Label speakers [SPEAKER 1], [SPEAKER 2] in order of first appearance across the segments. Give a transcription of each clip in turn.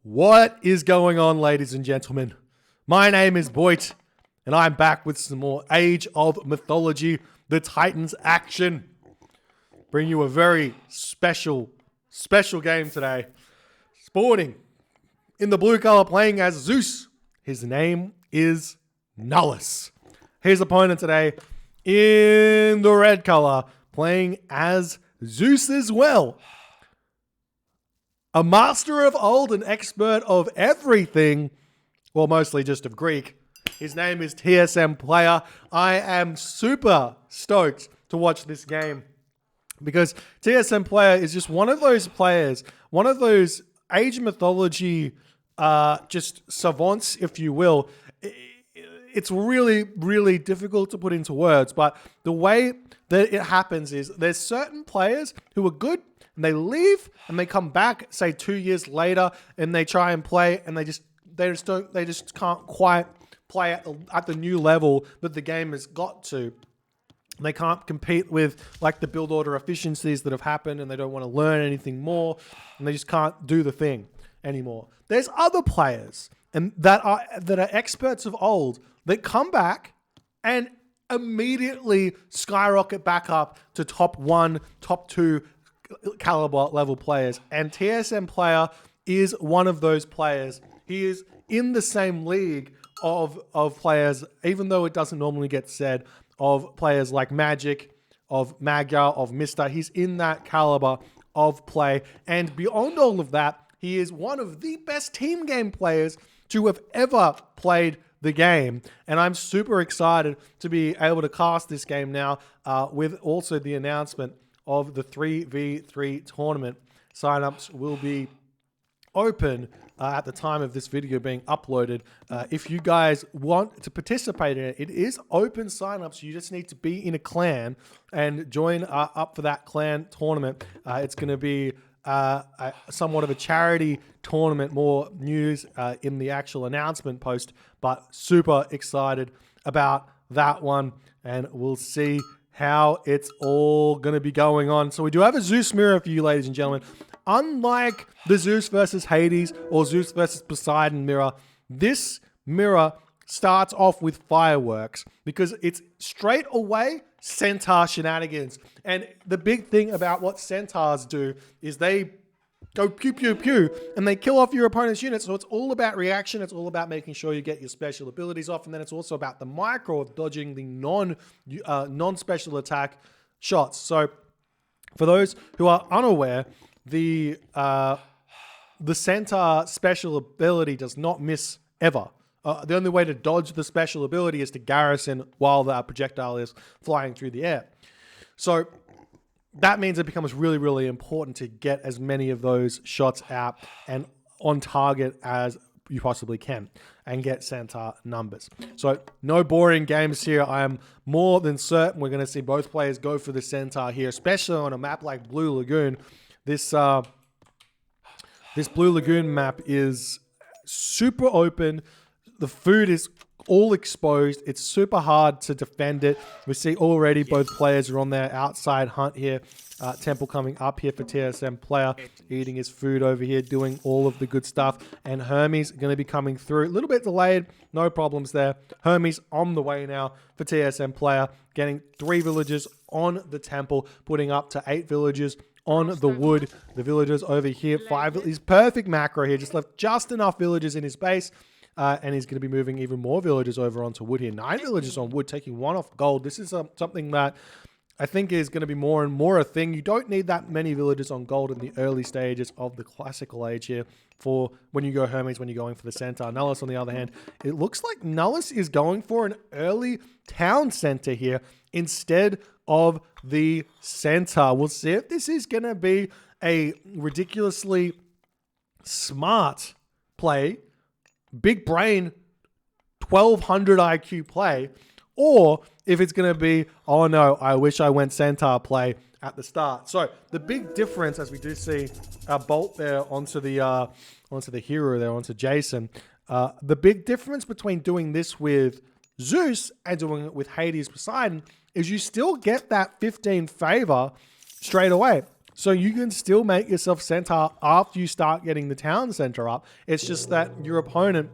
[SPEAKER 1] What is going on, ladies and gentlemen? My name is Boit, and I'm back with some more Age of Mythology, the Titans action. Bring you a very special game today. Sporting in the blue color, playing as Zeus. His name is Nullus. His opponent today in the red color, playing as Zeus as well. A master of old, an expert of everything, well, mostly just of Greek. His name is TSM Player. I am super stoked to watch this game because TSM Player is just one of those players, one of those Age of Mythology just savants, if you will. It's really, really difficult to put into words, but the way that it happens is there's certain players who are good and they leave and they come back, say 2 years later, and they try and play and they just can't quite play at the new level that the game has got to. They can't compete with like the build order efficiencies that have happened, and they don't want to learn anything more, and they just can't do the thing anymore. There's other players and that are experts of old that come back and immediately skyrocket back up to top 1, top 2 caliber level players. And TSM Player is one of those players. He is in the same league of players, even though it doesn't normally get said, of players like Magic, of Magyar, of Mr. He's in that caliber of play. And beyond all of that, he is one of the best team game players to have ever played the game. And I'm super excited to be able to cast this game now with also the announcement of the 3v3 tournament. Signups will be open at the time of this video being uploaded. If you guys want to participate in it, it is open signups. You just need to be in a clan and join up for that clan tournament. It's going to be somewhat of a charity tournament, more news in the actual announcement post, but super excited about that one, and we'll see how it's all going to be going on. So we do have a Zeus mirror for you, ladies and gentlemen. Unlike the Zeus versus Hades or Zeus versus Poseidon mirror, this mirror starts off with fireworks because it's straight away centaur shenanigans. And the big thing about what centaurs do is they go pew, pew, pew, and they kill off your opponent's units. So it's all about reaction. It's all about making sure you get your special abilities off. And then it's also about the micro of dodging the non-special attack shots. So for those who are unaware, the centaur special ability does not miss ever. The only way to dodge the special ability is to garrison while the projectile is flying through the air. So that means it becomes really, really important to get as many of those shots out and on target as you possibly can and get centaur numbers. So no boring games here. I am more than certain we're going to see both players go for the centaur here, especially on a map like Blue Lagoon. This Blue Lagoon map is super open. The food is all exposed. It's super hard to defend it. We see already both players are on their outside hunt here. Temple coming up here for TSM Player, eating his food over here, doing all of the good stuff. And Hermes going to be coming through. A little bit delayed. No problems there. Hermes on the way now for TSM Player, getting 3 villages on the temple, putting up to 8 villages on the wood. The villagers over here, 5. He's perfect macro here. Just left just enough villages in his base. And he's going to be moving even more villagers over onto wood here. 9 villagers on wood, taking 1 off gold. This is something that I think is going to be more and more a thing. You don't need that many villagers on gold in the early stages of the classical age here for when you go Hermes, when you're going for the centaur. Nullus, on the other hand, it looks like Nullus is going for an early town center here instead of the centaur. We'll see if this is going to be a ridiculously smart play, big brain, 1200 IQ play, or if it's going to be, oh no, I wish I went centaur play at the start. So the big difference, as we do see Bolt there onto the hero there, onto Jason, the big difference between doing this with Zeus and doing it with Hades Poseidon is you still get that 15 favor straight away. So you can still make yourself centaur after you start getting the town center up. It's just that your opponent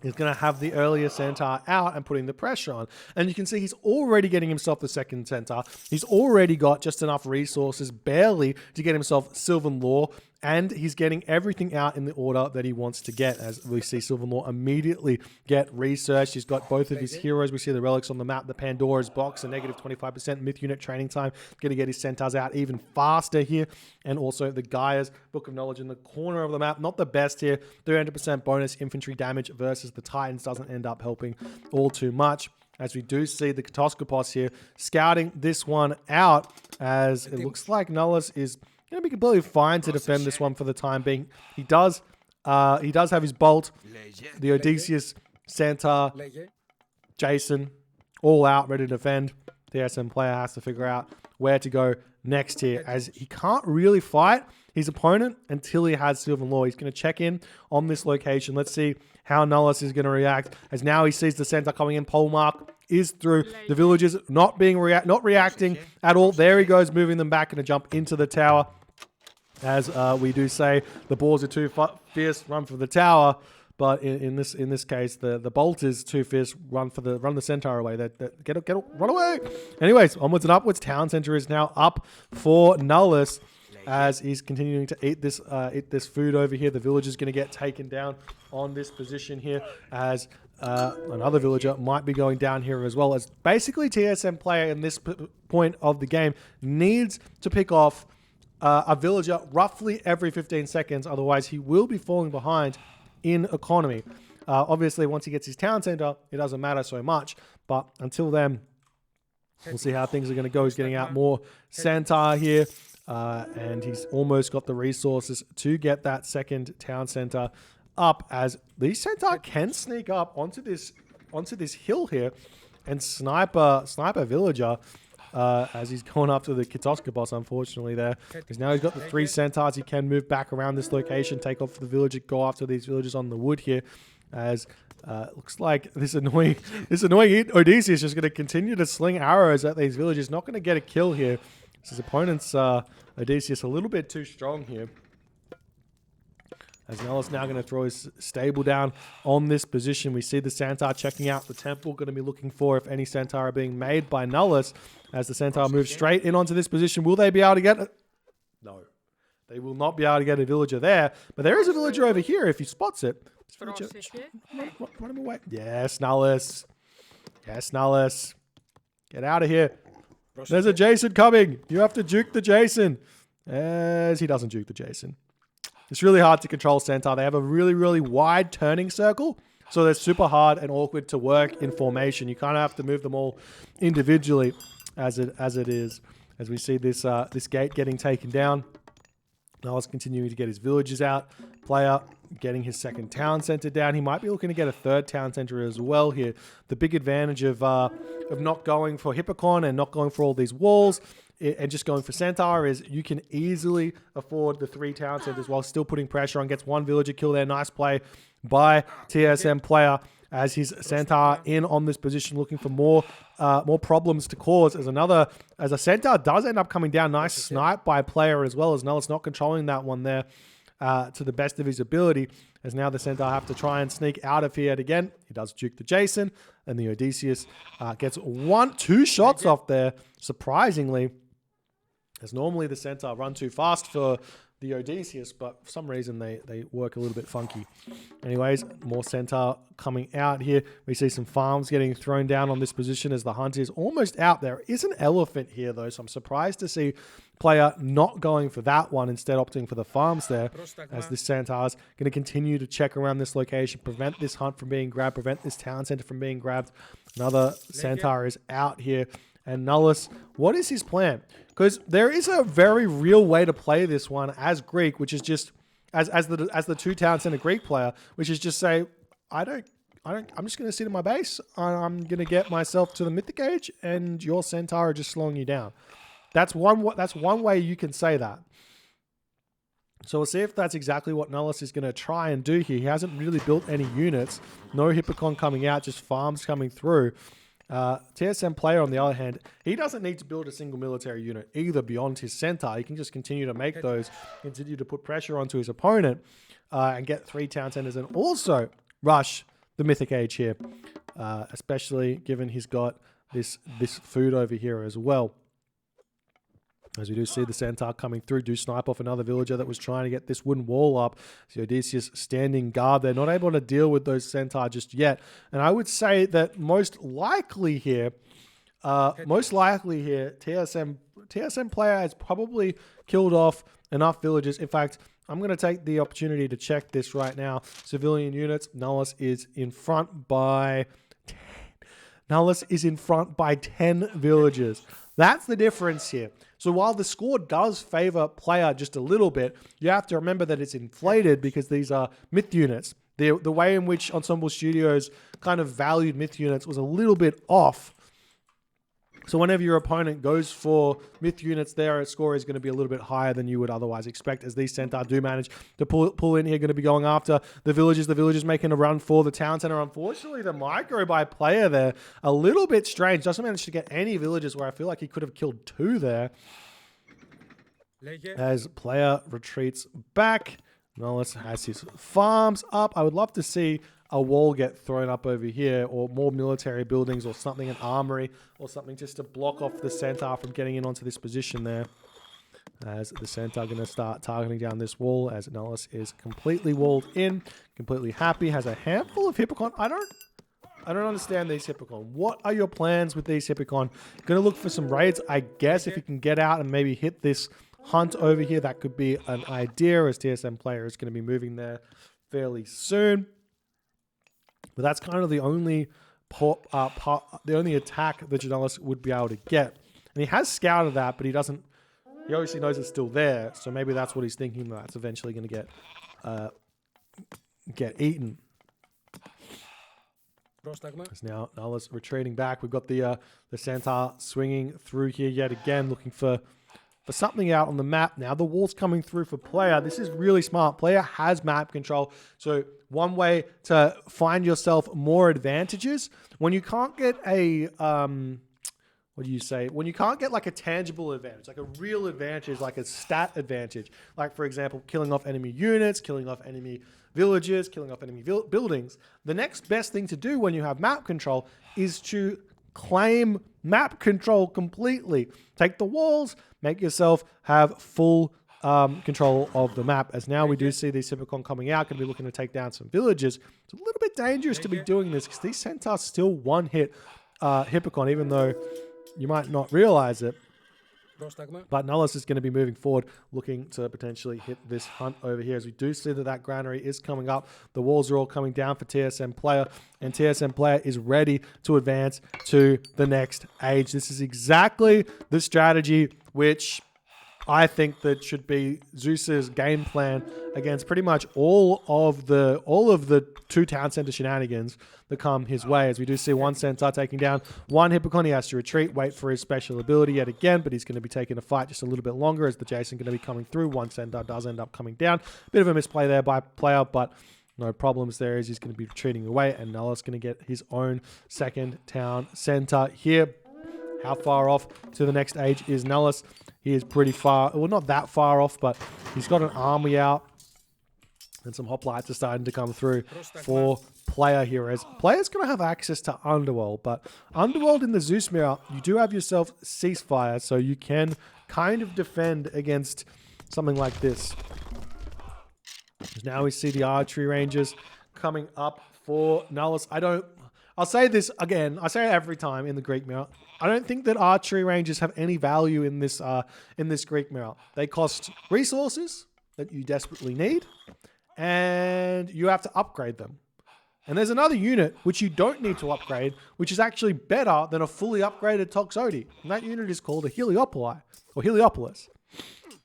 [SPEAKER 1] is going to have the earlier centaur out and putting the pressure on. And you can see he's already getting himself the second centaur. He's already got just enough resources, barely, to get himself Sylvan Law. And he's getting everything out in the order that he wants to get. As we see Sylvan Law immediately get researched. He's got both of his heroes. We see the relics on the map, the Pandora's box, a negative 25% myth unit training time. Going to get his centaurs out even faster here. And also the Gaia's Book of Knowledge in the corner of the map. Not the best here. 300% bonus infantry damage versus the Titans doesn't end up helping all too much. As we do see the Katoskopos here scouting this one out, as it looks like Nullus is going to be completely fine to defend this one for the time being. He does have his Bolt, the Odysseus, Centaur, Jason, all out, ready to defend. The SM player has to figure out where to go next here, as he can't really fight his opponent until he has Sylvan Law. He's going to check in on this location. Let's see how Nullus is going to react, as now he sees the Centaur coming in. Polemark is through. The villagers not reacting at all. There he goes, moving them back and a jump into the tower. As we do say, the boars are too fierce, run for the tower. But in this case, the bolt is too fierce, run the centaur away. Run away. Anyways, onwards and upwards. Town center is now up for Nullus, as he's continuing to eat this food over here. The villager's going to get taken down on this position here, as another villager might be going down here as well. As basically TSM player in this point of the game needs to pick off a villager roughly every 15 seconds. Otherwise, he will be falling behind in economy. Obviously, once he gets his town center, it doesn't matter so much. But until then, we'll see how things are going to go. He's getting out more centaur here. And he's almost got the resources to get that second town center up, as these centaur can sneak up onto this hill here and snipe a villager. As he's going after the Katoskopos, unfortunately, there. Because now he's got the 3 centaurs. He can move back around this location, take off the villager, go after these villagers on the wood here. As looks like this annoying Odysseus is just going to continue to sling arrows at these villagers. Not going to get a kill here. His opponent's Odysseus a little bit too strong here. As Nullus now going to throw his stable down on this position. We see the centaur checking out the temple. Going to be looking for if any centaur are being made by Nullus. As the centaur moves straight in onto this position. Will they be able to get it? No. They will not be able to get a villager there. But there is a villager over here if he spots it. Run him away. Yes, Nullus. Yes, Nullus. Get out of here. There's a Jason coming. You have to juke the Jason. As he doesn't juke the Jason. It's really hard to control centaur. They have a really, really wide turning circle. So they're super hard and awkward to work in formation. You kind of have to move them all individually as it is. As we see this gate getting taken down. Nullus continuing to get his villagers out. Player getting his second town center down. He might be looking to get a third town center as well here. The big advantage of not going for Hippocon and not going for all these walls and just going for centaur is you can easily afford the 3 town centers while still putting pressure on. Gets 1 villager kill there. Nice play by TSM player, as his centaur in on this position, looking for more problems to cause. As a centaur does end up coming down. Nice snipe by player as well, as Nullus not controlling that one there to the best of his ability. As now the centaur have to try and sneak out of here again. He does juke the Jason, and the Odysseus gets 2 shots off there, surprisingly. As normally the centaur run too fast for the Odysseus, but for some reason they work a little bit funky. Anyways, more centaur coming out here. We see some farms getting thrown down on this position as the hunt is almost out. There is an elephant here though, so I'm surprised to see player not going for that one, instead opting for the farms there, as this centaur is going to continue to check around this location, prevent this hunt from being grabbed, prevent this town center from being grabbed. Another centaur is out here. And Nullus, what is his plan? Because there is a very real way to play this one as Greek, which is just as the 2 town center Greek player, which is just say, I'm just going to sit in my base. I'm going to get myself to the mythic age, and your centaur are just slowing you down. That's one way you can say that. So we'll see if that's exactly what Nullus is going to try and do here. He hasn't really built any units. No Hippocon coming out, just farms coming through. TSM player, on the other hand, he doesn't need to build a single military unit either beyond his center. He can just continue to make those, continue to put pressure onto his opponent, and get 3 town centers and also rush the Mythic Age here, especially given he's got this food over here as well. As we do see the centaur coming through, do snipe off another villager that was trying to get this wooden wall up. So Odysseus standing guard. They're not able to deal with those centaur just yet. And I would say that most likely here, TSM player has probably killed off enough villagers. In fact, I'm going to take the opportunity to check this right now. Civilian units, Nullus is in front by 10. Nullus is in front by 10 villagers. That's the difference here. So while the score does favor player just a little bit, you have to remember that it's inflated because these are myth units. The way in which Ensemble Studios kind of valued myth units was a little bit off. So whenever your opponent goes for myth units, their score is going to be a little bit higher than you would otherwise expect, as these centaur do manage to pull in here, going to be going after the villagers. The villagers making a run for the town center. Unfortunately, the micro by player there, a little bit strange. Doesn't manage to get any villagers where I feel like he could have killed 2 there. As player retreats back, Nullus has his farms up. I would love to see a wall get thrown up over here, or more military buildings or something, an armory or something, just to block off the centaur from getting in onto this position there. As the centaur going to start targeting down this wall, as Nullus is completely walled in, completely happy, has a handful of Hippocon. I don't understand these Hippocon. What are your plans with these Hippocon? Going to look for some raids, I guess. If you can get out and maybe hit this hunt over here, that could be an idea, as TSM player is going to be moving there fairly soon. But that's kind of the only the only attack that Nullus would be able to get. And he has scouted that, but he obviously knows it's still there. So maybe that's what he's thinking, that it's eventually going to get eaten. It's now Nullus retreating back. We've got the centaur swinging through here yet again, looking for something out on the map. Now the wall's coming through for player. This is really smart. Player has map control. So one way to find yourself more advantages, when you can't get a, what do you say? When you can't get like a tangible advantage, like a real advantage, like a stat advantage, like for example, killing off enemy units, killing off enemy villages, killing off enemy buildings. The next best thing to do when you have map control is to claim map control completely. Take the walls, make yourself have full control of the map. As now we do see these Hippocon coming out, going to be looking to take down some villages. It's a little bit dangerous to be doing this because these centaurs still one-hit Hippocon, even though you might not realize it. But Nullus is going to be moving forward, looking to potentially hit this hunt over here. As we do see that granary is coming up. The walls are all coming down for TSM player, and TSM player is ready to advance to the next age. This is exactly the strategy which I think that should be Zeus's game plan against pretty much all of the 2 town center shenanigans that come his way. As we do see one centaur taking down one Hippocon, he has to retreat, wait for his special ability yet again, but he's going to be taking a fight just a little bit longer as the Jason going to be coming through. One centaur does end up coming down. Bit of a misplay there by player, but no problems there, as he's going to be retreating away, and Nullus going to get his own second town center here. How far off to the next age is Nullus? He is pretty far, well, not that far off, but he's got an army out, and some hoplites are starting to come through for player here. As player's going to have access to Underworld, but Underworld in the Zeus mirror, you do have yourself ceasefire, so you can kind of defend against something like this. Now we see the archery rangers coming up for Nullus. I'll say this again, I say it every time in the Greek mirror. I don't think that archery rangers have any value in this Greek mirror. They cost resources that you desperately need, and you have to upgrade them. And there's another unit which you don't need to upgrade, which is actually better than a fully upgraded Toxotes. And that unit is called a Heliopoli, or Heliopolis.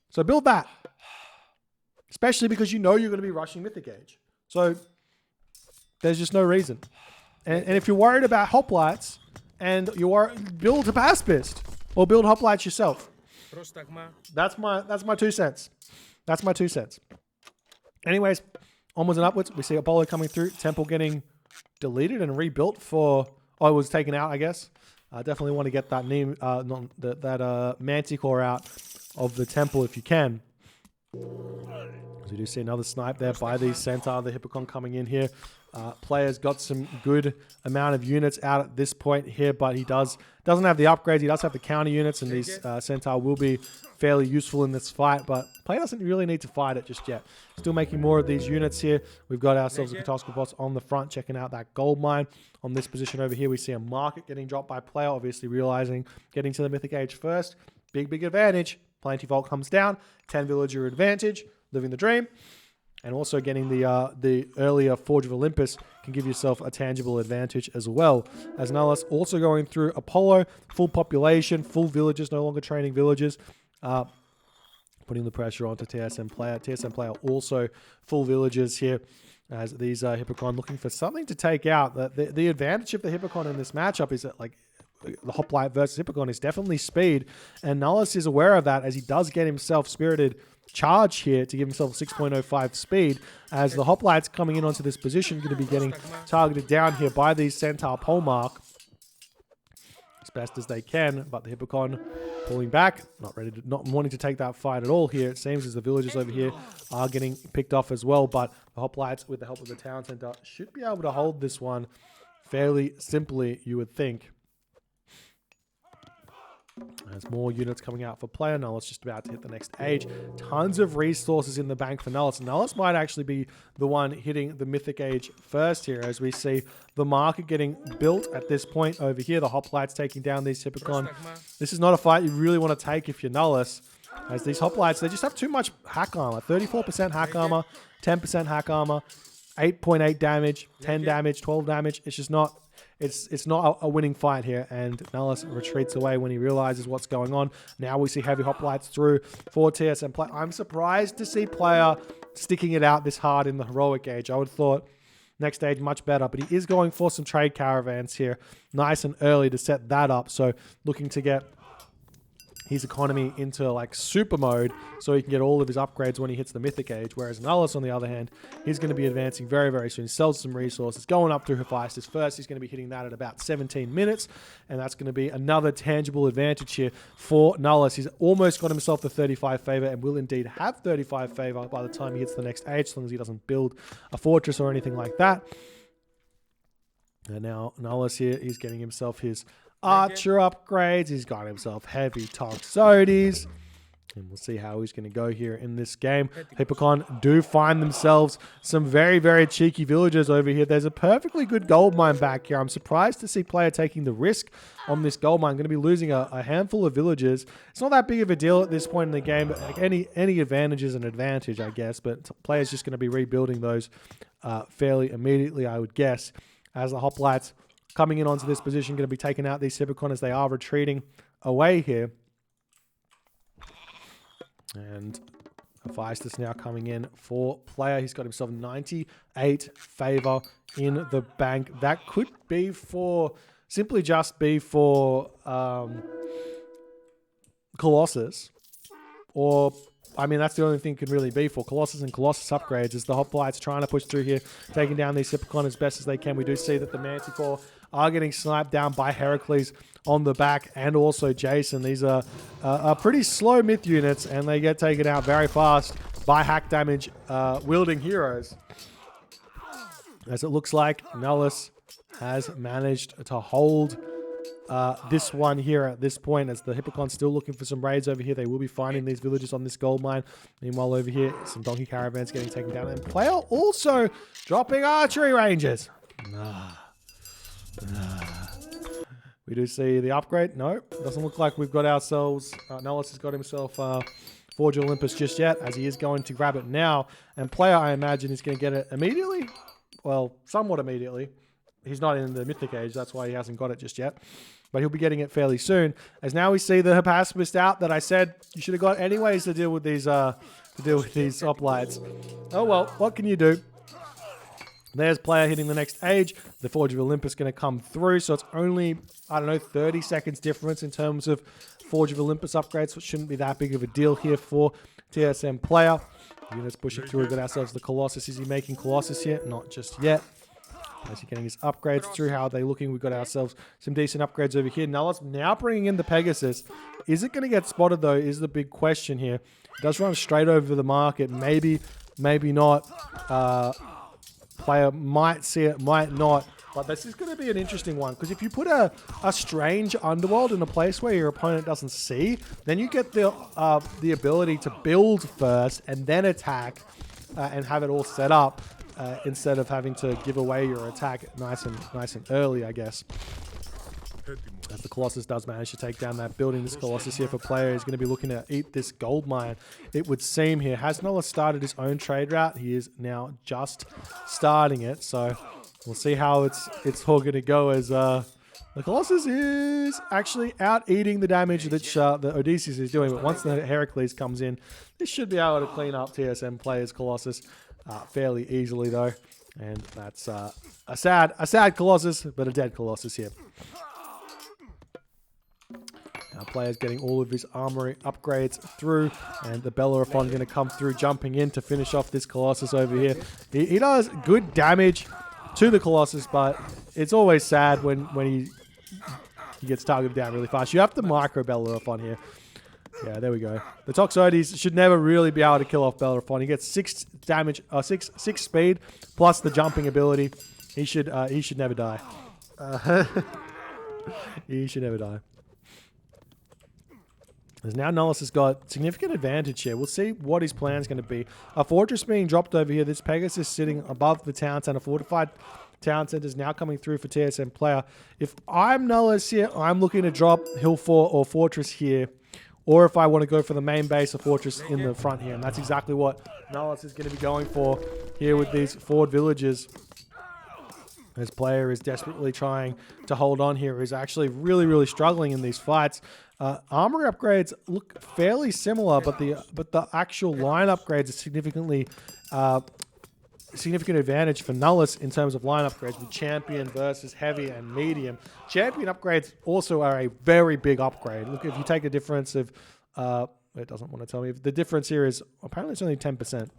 [SPEAKER 1] So build that. Especially because you know you're going to be rushing Mythic Age. So there's just no reason. And if you're worried about hoplites, and build a Paspist, or build hoplites yourself. That's my 2 cents. That's my 2 cents. Anyways, onwards and upwards, we see Apollo coming through. Temple getting deleted and rebuilt for... Oh, it was taken out, I guess. Definitely want to get that Manticore out of the temple if you can. So we do see another snipe there by the Centaur, the Hippocon coming in here. Player's got some good amount of units out at this point here, but he doesn't have the upgrades. He does have the counter units, and these Centaur will be fairly useful in this fight, but player doesn't really need to fight it just yet. Still making more of these units here. We've got ourselves a Catastrophe boss on the front, checking out that gold mine. On this position over here, we see a market getting dropped by player, obviously realizing getting to the Mythic Age first. Big advantage. Plenty Vault comes down, 10 villager advantage, living the dream. And also getting the earlier Forge of Olympus can give yourself a tangible advantage as well. As Nullus also going through Apollo, full population, full villages, no longer training villages. Putting the pressure onto TSM player. TSM player also full villages here as these Hippocon looking for something to take out. The advantage of the Hippocon in this matchup is that like the Hoplite versus Hippocon is definitely speed, and Nullus is aware of that as he does get himself Spirited Charge here to give himself 6.05 speed, as the Hoplites coming in onto this position going to be getting targeted down here by these Centaur polemark as best as they can, but the Hippocon pulling back, not wanting to take that fight at all here. It seems as the villagers over here are getting picked off as well, but the Hoplites, with the help of the Town Center, should be able to hold this one fairly simply, you would think. There's more units coming out for player. Nullus just about to hit the next age. Tons of resources in the bank for Nullus. Nullus might actually be the one hitting the Mythic Age first here, as we see the market getting built at this point over here. The Hoplites taking down these Hippocon. This is not a fight you really want to take if you're Nullus, as these Hoplites, they just have too much hack armor. 34% hack armor, 10% hack armor, 8.8 damage, 10 damage, 12 damage. It's just not... It's not a winning fight here, and Nullus retreats away when he realizes what's going on. Now we see heavy Hoplites through for TSM play. I'm surprised to see player sticking it out this hard in the heroic age. I would have thought next stage much better, but he is going for some trade caravans here, nice and early to set that up. So looking to get his economy into like super mode so he can get all of his upgrades when he hits the Mythic Age, whereas Nullus, on the other hand, he's going to be advancing very soon. He sells some resources, going up through Hephaestus first. He's going to be hitting that at about 17 minutes, and that's going to be another tangible advantage here for Nullus. He's almost got himself the 35 favor and will indeed have 35 favor by the time he hits the next age, as long as he doesn't build a fortress or anything like that. And now Nullus here, he's getting himself his Archer upgrades. He's got himself heavy Toxotes. And we'll see how he's going to go here in this game. Hippocon do find themselves some very cheeky villagers over here. There's a perfectly good gold mine back here. I'm surprised to see player taking the risk on this gold mine. Going to be losing a handful of villagers. It's not that big of a deal at this point in the game. But like any advantage is an advantage, I guess. But player's just going to be rebuilding those fairly immediately, I would guess, as the Hoplites coming in onto this position, going to be taking out these Hippocon as they are retreating away here. And Hephaestus now coming in for player. He's got himself 98 favor in the bank. That could be for, simply just be for Colossus. Or, I mean, that's the only thing it could really be for Colossus and Colossus upgrades, is the Hoplites trying to push through here, taking down these Hippocon as best as they can. We do see that the Manticore are getting sniped down by Heracles on the back, and also Jason. These are pretty slow myth units, and they get taken out very fast by hack damage wielding heroes. As it looks like Nullus has managed to hold this one here at this point, as the Hippocon's still looking for some raids over here. They will be finding these villages on this gold mine. Meanwhile, over here, some donkey caravans getting taken down, and player also dropping archery ranges. We do see the upgrade. No, doesn't look like we've got ourselves... Nullus has got himself Forge of Olympus just yet, as he is going to grab it now. And player, I imagine, is going to get it immediately. Well, somewhat immediately. He's not in the Mythic Age, that's why he hasn't got it just yet. But he'll be getting it fairly soon. As now we see the Hephaestus out that I said you should have got anyways to deal with these hoplites. Oh well, what can you do? There's player hitting the next age. The Forge of Olympus going to come through. So it's only, I don't know, 30 seconds difference in terms of Forge of Olympus upgrades. So it shouldn't be that big of a deal here for TSM player. Units pushing through. We've got ourselves the Colossus. Is he making Colossus yet? Not just yet. As he's getting his upgrades through, how are they looking? We've got ourselves some decent upgrades over here. Nullus now bringing in the Pegasus. Is it going to get spotted, though, is the big question here. It does run straight over the market. Maybe not. Player might see it, might not. But this is going to be an interesting one, because if you put a strange underworld in a place where your opponent doesn't see, then you get the ability to build first and then attack and have it all set up. Instead of having to give away your attack nice and early, I guess. As the Colossus does manage to take down that building, this Colossus here for player is going to be looking to eat this gold mine, it would seem here. Has Nullus started his own trade route? He is now just starting it, so we'll see how it's all going to go, as the Colossus is actually out eating the damage that the Odysseus is doing. But once the Heracles comes in, this should be able to clean up TSM players Colossus fairly easily, though, and that's a sad Colossus, but a dead Colossus here. Our player's getting all of his armory upgrades through, and the Bellerophon going to come through, jumping in to finish off this Colossus over here. He does good damage to the Colossus, but it's always sad when he gets targeted down really fast. You have to micro Bellerophon here. Yeah, there we go. The Toxotes should never really be able to kill off Bellerophon. He gets 6 damage, 6 speed, plus the jumping ability. He should never die. He should never die. As now Nullus has got significant advantage here. We'll see what his plan is going to be. A fortress being dropped over here. This Pegasus sitting above the town center. Fortified town center is now coming through for TSM player. If I'm Nullus here, I'm looking to drop hill fort or fortress here. Or if I want to go for the main base, a fortress in the front here. And that's exactly what Nullus is going to be going for here with these forward villages. This player is desperately trying to hold on here. He's actually really struggling in these fights. Armor upgrades look fairly similar, but the actual line upgrades are significant advantage for Nullus in terms of line upgrades with champion versus heavy and medium. Champion upgrades also are a very big upgrade. Look, if you take the difference of, it doesn't want to tell me. The difference here is, apparently it's only 10%.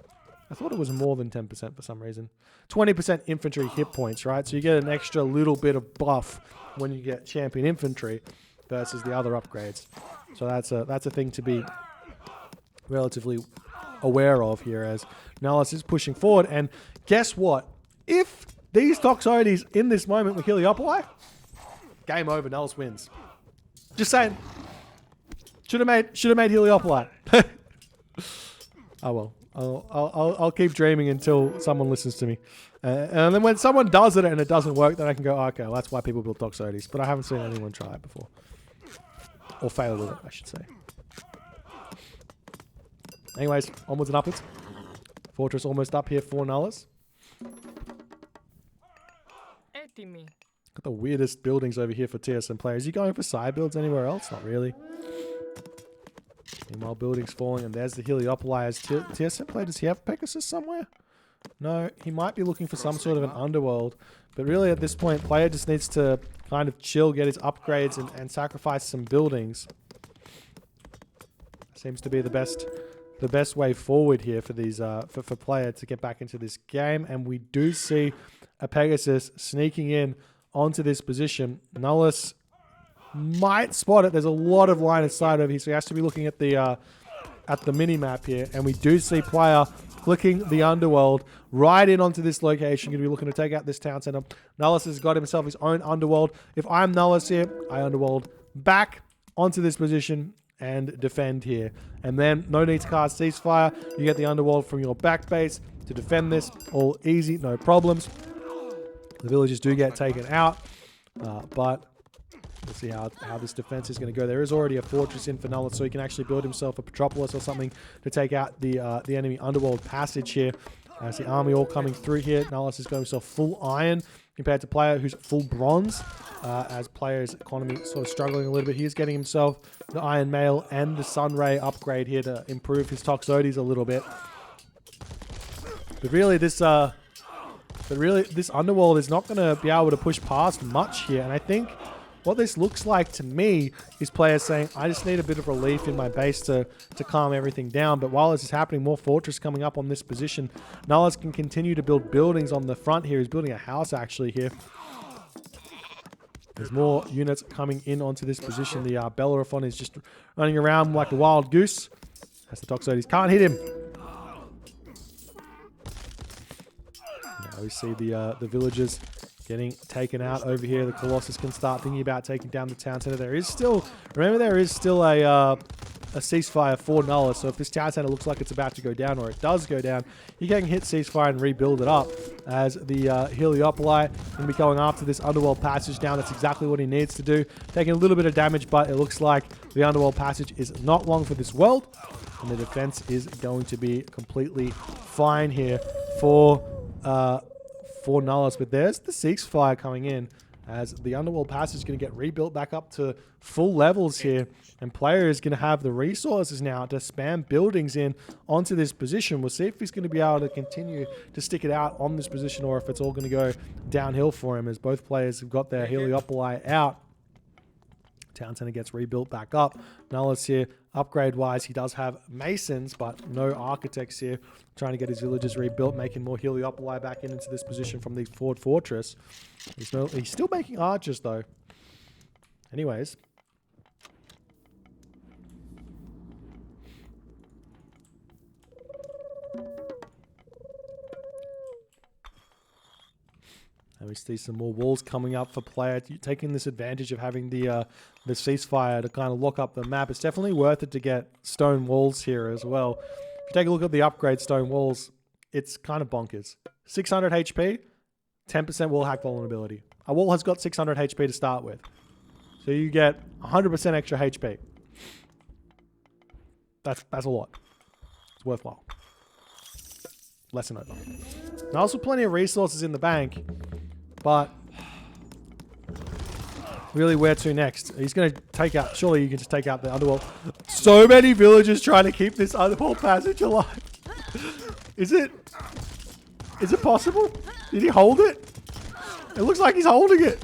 [SPEAKER 1] I thought it was more than 10% for some reason. 20% infantry hit points, right? So you get an extra little bit of buff when you get champion infantry versus the other upgrades. So that's a thing to be relatively aware of here, as Nullus is pushing forward. And guess what? If these Toxotes in this moment were Heliopoli, game over. Nullus wins. Just saying. Should have made Heliopoli. Oh well. I'll keep dreaming until someone listens to me. And then when someone does it and it doesn't work, then I can go, okay, well, that's why people build Toxotes. But I haven't seen anyone try it before. Or fail with it, I should say. Anyways, onwards and upwards. Fortress almost up here for Nullus. Got the weirdest buildings over here for TSM players. Is he going for side builds anywhere else? Not really. Meanwhile, buildings falling, and there's the Heliopoli. As TSM player, does he have Pegasus somewhere? No, he might be looking for some sort of an underworld. But really, at this point, player just needs to kind of chill, get his upgrades, and sacrifice some buildings. Seems to be the best way forward here for these for player to get back into this game. And we do see a Pegasus sneaking in onto this position. Nullus might spot it. There's a lot of line of sight over here, so he has to be looking at the mini map here. And we do see player clicking the underworld right in onto this location. Going to be looking to take out this town center. Nullus has got himself his own underworld. If I'm Nullus here, I underworld back onto this position and defend here. And then no need to cast ceasefire. You get the underworld from your back base to defend this. All easy, no problems. The villagers do get taken out, but we'll see how this defense is going to go. There is already a fortress in for Nullus, so he can actually build himself a Petropolis or something to take out the enemy underworld passage here. As the army all coming through here, Nullus has got himself full iron compared to player who's full bronze. As player's economy sort of struggling a little bit, he's getting himself the iron mail and the sunray upgrade here to improve his Toxotes a little bit. But really, this underworld is not going to be able to push past much here, and I think what this looks like to me is players saying, I just need a bit of relief in my base to calm everything down. But while this is happening, more fortress coming up on this position. Nullus can continue to build buildings on the front here. He's building a house actually here. There's more units coming in onto this position. The Bellerophon is just running around like a wild goose. As the Toxotes can't hit him. Now we see the villagers getting taken out over here. The Colossus can start thinking about taking down the town center. There is still, remember, there is still a ceasefire for Nullus. So if this town center looks like it's about to go down, or it does go down, you can hit ceasefire and rebuild it up. As the Heliopoli going to be going after this underworld passage down. That's exactly what he needs to do. Taking a little bit of damage, but it looks like the underworld passage is not long for this world. And the defense is going to be completely fine here for Nullus. But there's the ceasefire coming in as the underworld passage is going to get rebuilt back up to full levels here. And player is going to have the resources now to spam buildings in onto this position. We'll see if he's going to be able to continue to stick it out on this position or if it's all going to go downhill for him as both players have got their Heliopoli out. Town center gets rebuilt back up. Nullus here, upgrade-wise, he does have masons, but no architects here. Trying to get his villages rebuilt, making more Heliopoli back into this position from the Ford Fortress. He's still making archers, though. Anyways. And we see some more walls coming up for player. Taking this advantage of having the ceasefire to kind of lock up the map. It's definitely worth it to get stone walls here as well. If you take a look at the upgrade stone walls, it's kind of bonkers. 600 HP, 10% wall hack vulnerability. A wall has got 600 HP to start with. So you get 100% extra HP. That's a lot. It's worthwhile. Lesson over. Now also plenty of resources in the bank. But really, where to next? He's going to take out... Surely you can just take out the underworld. So many villagers trying to keep this underworld passage alive. Is it possible? Did he hold it? It looks like he's holding it.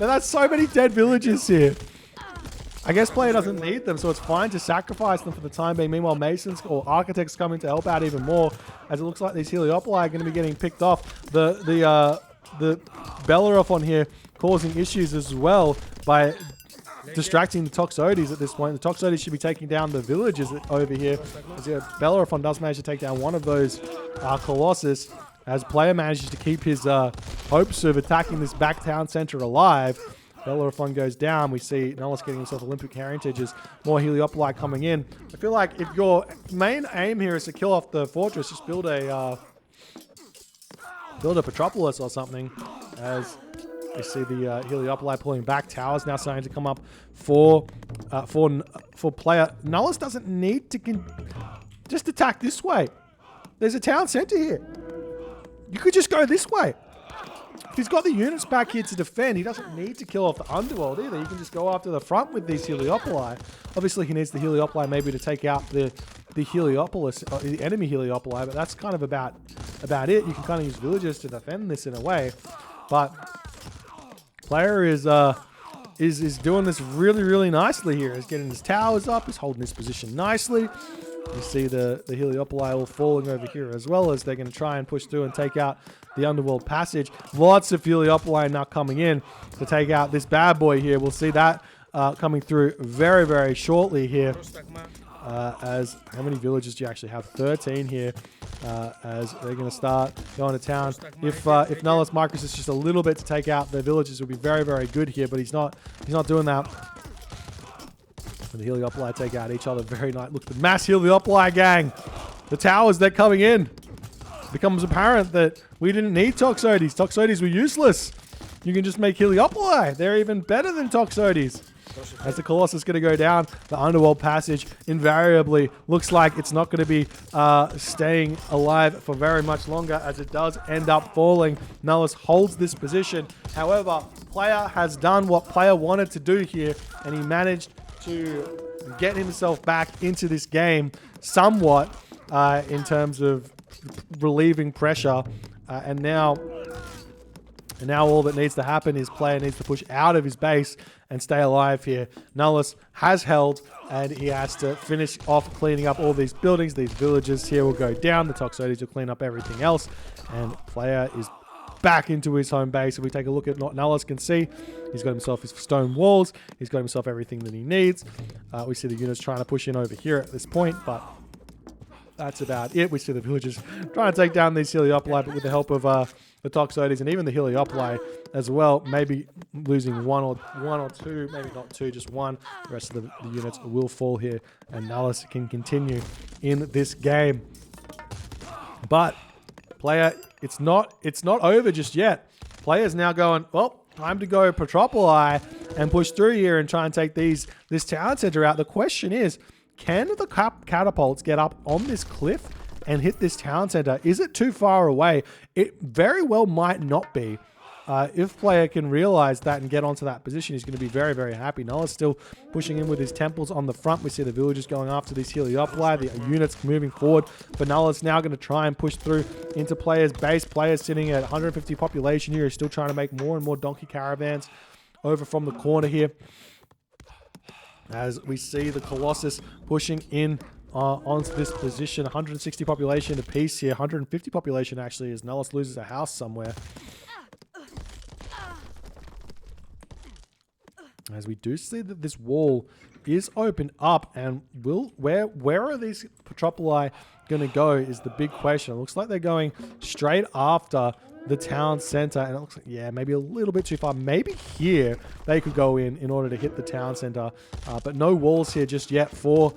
[SPEAKER 1] But that's so many dead villagers here. I guess player doesn't need them, so it's fine to sacrifice them for the time being. Meanwhile, masons or architects coming to help out even more, as it looks like these Heliopoli are going to be getting picked off. The Bellerophon here causing issues as well by distracting the Toxotes at this point. The Toxotes should be taking down the villages over here. As Bellerophon does manage to take down one of those Colossus, as player manages to keep his hopes of attacking this back town center alive. Bellerophon goes down. We see Nullus getting himself Olympic heritages. More Heliopoli coming in. I feel like if your main aim here is to kill off the fortress, just build a Petropolis or something. As we see the Heliopoli pulling back. Towers now starting to come up for player. Nullus doesn't need to just attack this way. There's a town center here. You could just go this way. If he's got the units back here to defend, he doesn't need to kill off the underworld either. You can just go after the front with these Heliopoli. Obviously, he needs the Heliopoli maybe to take out the Heliopolis, the enemy Heliopoli, but that's kind of about it. You can kind of use villagers to defend this in a way, but player is doing this really, really nicely here. He's getting his towers up. He's holding his position nicely. You see the Heliopoli all falling over here as well, as they're going to try and push through and take out the underworld passage. Lots of Heliopoli now coming in to take out this bad boy here. We'll see that coming through very, very shortly here. As how many villages do you actually have? 13 here. As they're going to start going to town. If Nullus Micros is just a little bit to take out the villages, would be very, very good here. But he's not doing that. And the Heliopoli take out each other very nice. Look, the mass Heliopoli gang. The towers, they're coming in. It becomes apparent that we didn't need Toxotes. Toxotes were useless. You can just make Heliopoli. They're even better than Toxotes. As the Colossus is going to go down, the underworld passage invariably looks like it's not going to be staying alive for very much longer, as it does end up falling. Nullus holds this position. However, player has done what player wanted to do here, and he managed to get himself back into this game somewhat in terms of relieving pressure. And now And now all that needs to happen is player needs to push out of his base and stay alive here. Nullus has held, and he has to finish off cleaning up all these buildings. These villages here will go down. The Toxotes will clean up everything else. And player is back into his home base. If we take a look at what Nullus can see, he's got himself his stone walls. He's got himself everything that he needs. We see the units trying to push in over here at this point, but that's about it. We see the villagers trying to take down these Heliopoli, but with the help of the Toxotes and even the Heliopoli as well, maybe losing one or two, maybe not two, just one. The rest of the units will fall here, and Nullus can continue in this game. But player, it's not over just yet. Player's now going, well, time to go Petropoli and push through here and try and take this town center out. The question is, can the catapults get up on this cliff and hit this town center? Is it too far away? It very well might not be. If player can realize that and get onto that position, he's going to be very, very happy. Nullus still pushing in with his temples on the front. We see the villagers going after these Heliopoli, the units moving forward. But Nullus now going to try and push through into player's base. Player's sitting at 150 population here. He's still trying to make more and more donkey caravans over from the corner here. As we see the Colossus pushing in onto this position. 160 population apiece here. 150 population actually, as Nullus loses a house somewhere. As we do see that this wall is opened up, and where are these Petropoli going to go is the big question. It looks like they're going straight after the town center, and it looks like, yeah, maybe a little bit too far. Maybe here they could go in order to hit the town center, but no walls here just yet for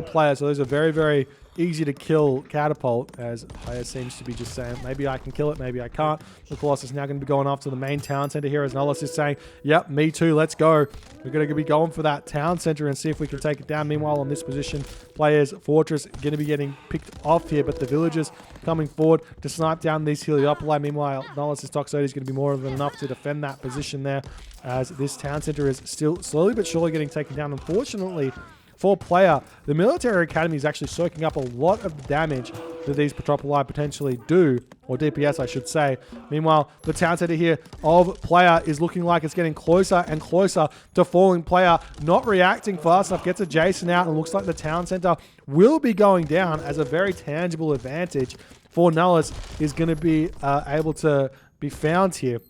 [SPEAKER 1] players. So those are very, very easy to kill catapult, as player seems to be just saying, maybe I can kill it, maybe I can't. The Colossus is now going to be going after the main town center here, as Nullus is saying, yep, me too, let's go. We're going to be going for that town center and see if we can take it down. Meanwhile, on this position, players fortress going to be getting picked off here, but the villagers coming forward to snipe down these Heliopoli. Meanwhile, Nullus's Toxotes is going to be more than enough to defend that position there, as this town center is still slowly but surely getting taken down. Unfortunately, for player, the military academy is actually soaking up a lot of damage that these Petropoli potentially do, or DPS I should say. Meanwhile, the town center here of player is looking like it's getting closer and closer to falling. Player not reacting fast enough, gets a Jason out, and looks like the town center will be going down, as a very tangible advantage for Nullus is going to be able to be found here.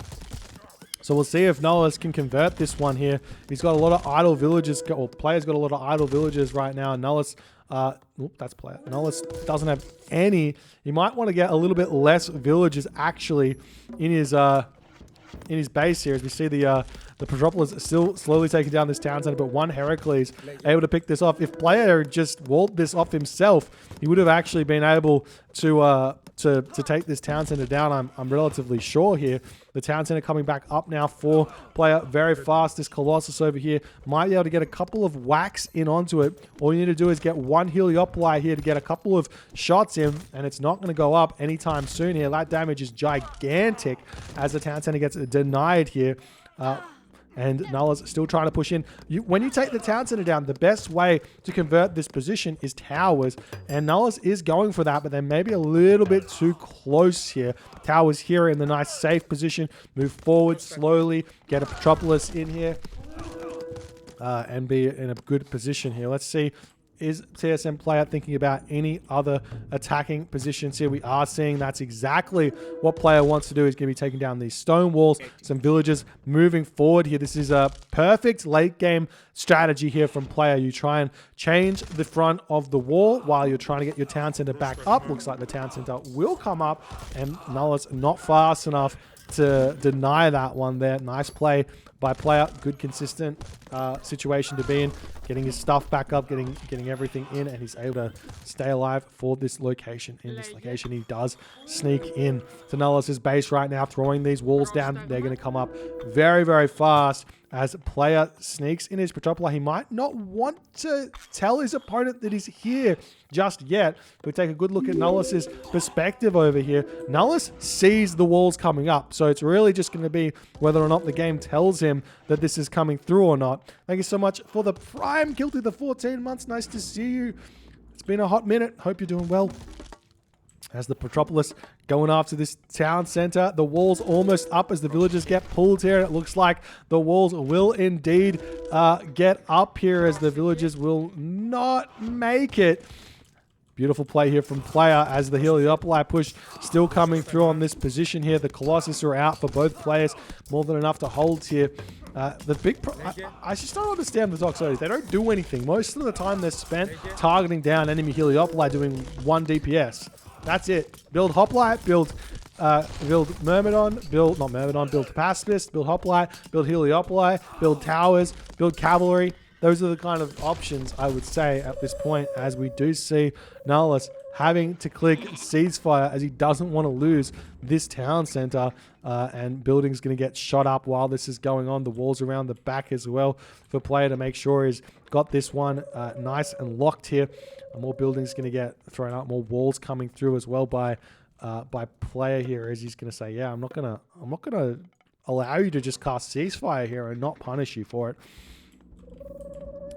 [SPEAKER 1] So we'll see if Nullus can convert this one here. He's got a lot of idle villages, or player's got a lot of idle villages right now. Nullus, that's player. Nullus doesn't have any. He might want to get a little bit less villages actually in his base here, as we see the Petropolis still slowly taking down this town center, but one Heracles able to pick this off. If player just walled this off himself, he would have actually been able to take this town center down. I'm relatively sure here. The town center coming back up now for player very fast. This Colossus over here might be able to get a couple of whacks in onto it. All you need to do is get one Heliopoli here to get a couple of shots in, and it's not going to go up anytime soon here. That damage is gigantic as the town center gets denied here. And Nullus still trying to push in. When you take the town center down, the best way to convert this position is towers. And Nullus is going for that, but they're maybe a little bit too close here. Towers here in the nice safe position. Move forward slowly. Get a Petropolis in here. And be in a good position here. Let's see. Is TSM player thinking about any other attacking positions here? We are seeing that's exactly what player wants to do. He's going to be taking down these stone walls, some villages moving forward here. This is a perfect late game strategy here from player. You try and change the front of the wall while you're trying to get your town center back up. Looks like the town center will come up, and Nullus not fast enough to deny that one there. Nice play by player. Good consistent situation to be in. Getting his stuff back up, getting everything in, and he's able to stay alive for this location. In this location, he does sneak in to Nullus's base right now, throwing these walls down. They're going to come up very, very fast as player sneaks in his Petropoli. He might not want to tell his opponent that he's here just yet. We take a good look at Nullus's perspective over here. Nullus sees the walls coming up, so it's really just going to be whether or not the game tells him that this is coming through or not. Thank you so much for the Prime Guilty the 14 months. Nice to see you. It's been a hot minute. Hope you're doing well. As the Metropolis going after this town center. The walls almost up as the villagers get pulled here. It looks like the walls will indeed get up here as the villagers will not make it. Beautiful play here from player as the Heliopoli push still coming through on this position here. The Colossus are out for both players. More than enough to hold here. The big I just don't understand the Toxotes. They don't do anything. Most of the time they're spent targeting down enemy Heliopoli doing 1 DPS. That's it. Build Hoplite, build Myrmidon, build Pacifist, build Hoplite, build Heliopoli, build towers, build cavalry. Those are the kind of options I would say at this point, as we do see Nullus having to click ceasefire as he doesn't want to lose this town center, and building's going to get shot up while this is going on. The walls around the back as well for player to make sure he's got this one nice and locked here. More buildings going to get thrown up, more walls coming through as well by player here, as he's going to say, yeah, I'm not gonna allow you to just cast ceasefire here and not punish you for it.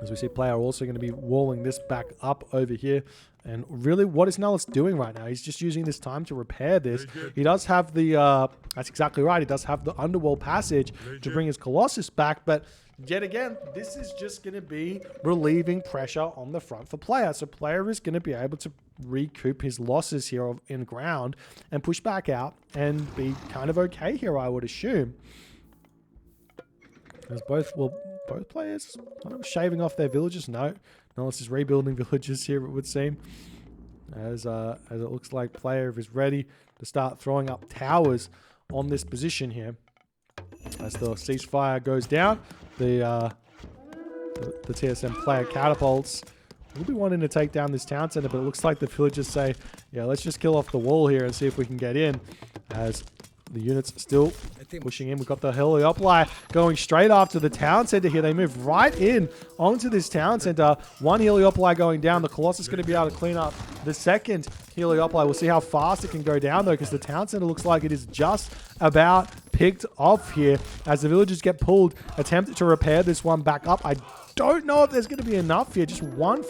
[SPEAKER 1] As we see player also going to be walling this back up over here. And really, what is Nullus doing right now? He's just using this time to repair this. He does have the, that's exactly right, he does have the underworld passage to bring his Colossus back, but yet again, this is just going to be relieving pressure on the front for player. So player is going to be able to recoup his losses here in ground and push back out and be kind of okay here, I would assume. As both players kind of shaving off their villages. No, Nullus is rebuilding villages here, it would seem. As it looks like player is ready to start throwing up towers on this position here. As the ceasefire goes down, the TSM player catapults. We'll be wanting to take down this town center, but it looks like the villagers say, yeah, let's just kill off the wall here and see if we can get in. As the units still pushing in. We've got the Heliopoli going straight after the town center here. They move right in onto this town center. One Heliopoli going down. The Colossus is going to be able to clean up the second Heliopoli. We'll see how fast it can go down, though, because the town center looks like it is just about picked off here. As the villagers get pulled, attempt to repair this one back up. I don't know if there's going to be enough here. Just one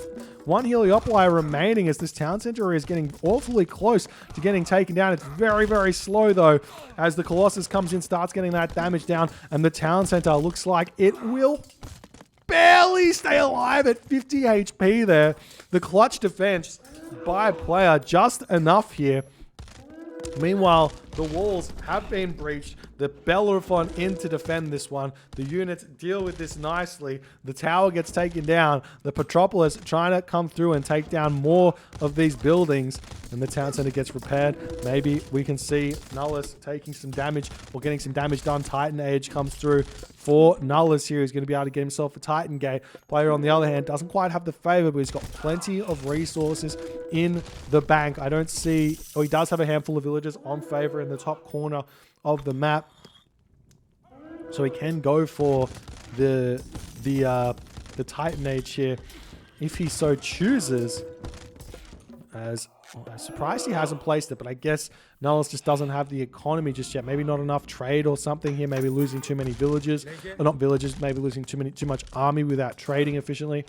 [SPEAKER 1] Heliopoli remaining as this town center is getting awfully close to getting taken down. It's very, very slow, though, as the Colossus comes in, starts getting that damage down, and the town center looks like it will barely stay alive at 50 HP there. The clutch defense by player, just enough here. Meanwhile, the walls have been breached. The Bellerophon in to defend this one. The units deal with this nicely. The tower gets taken down. The Metropolis trying to come through and take down more of these buildings. And the town center gets repaired. Maybe we can see Nullus taking some damage or getting some damage done. Titan Age comes through for Nullus here. He's going to be able to get himself a Titan Gate. Player, on the other hand, doesn't quite have the favor, but he's got plenty of resources in the bank. I don't see... Oh, he does have a handful of villagers on favor in the top corner of the map. So he can go for the Titan Age here if he so chooses. As I'm surprised he hasn't placed it, but I guess Nullus just doesn't have the economy just yet. Maybe not enough trade or something here. Maybe losing too many villages, or not villages. Maybe losing too much army without trading efficiently.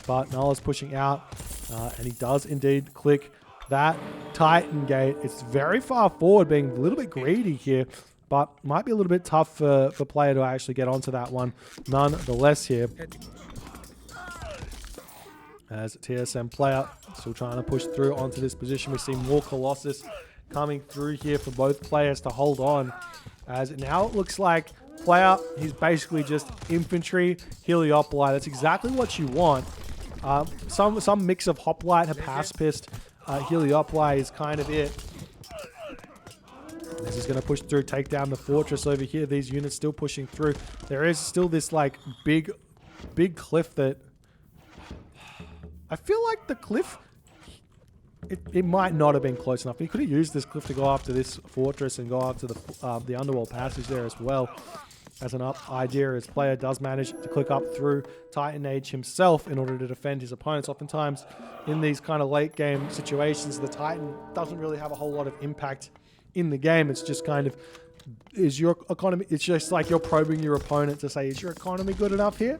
[SPEAKER 1] But Nullus pushing out, and he does indeed click that Titan Gate. It's very far forward, being a little bit greedy here, but might be a little bit tough for player to actually get onto that one nonetheless here. As TSM player still trying to push through onto this position. We see more Colossus coming through here for both players to hold on. As now it looks like player, he's basically just infantry Heliopoli. That's exactly what you want. Some mix of Hoplite, Pacifist, Heliopoli is kind of it. This is going to push through, take down the fortress over here. These units still pushing through. There is still this like big cliff that I feel like the cliff, it might not have been close enough. He could have used this cliff to go after this fortress and go after the underworld passage there as well. As an idea, as player does manage to click up through Titan Age himself in order to defend his opponents. Oftentimes in these kind of late game situations, the Titan doesn't really have a whole lot of impact in the game. It's just kind of, is your economy, it's just like you're probing your opponent to say, is your economy good enough here?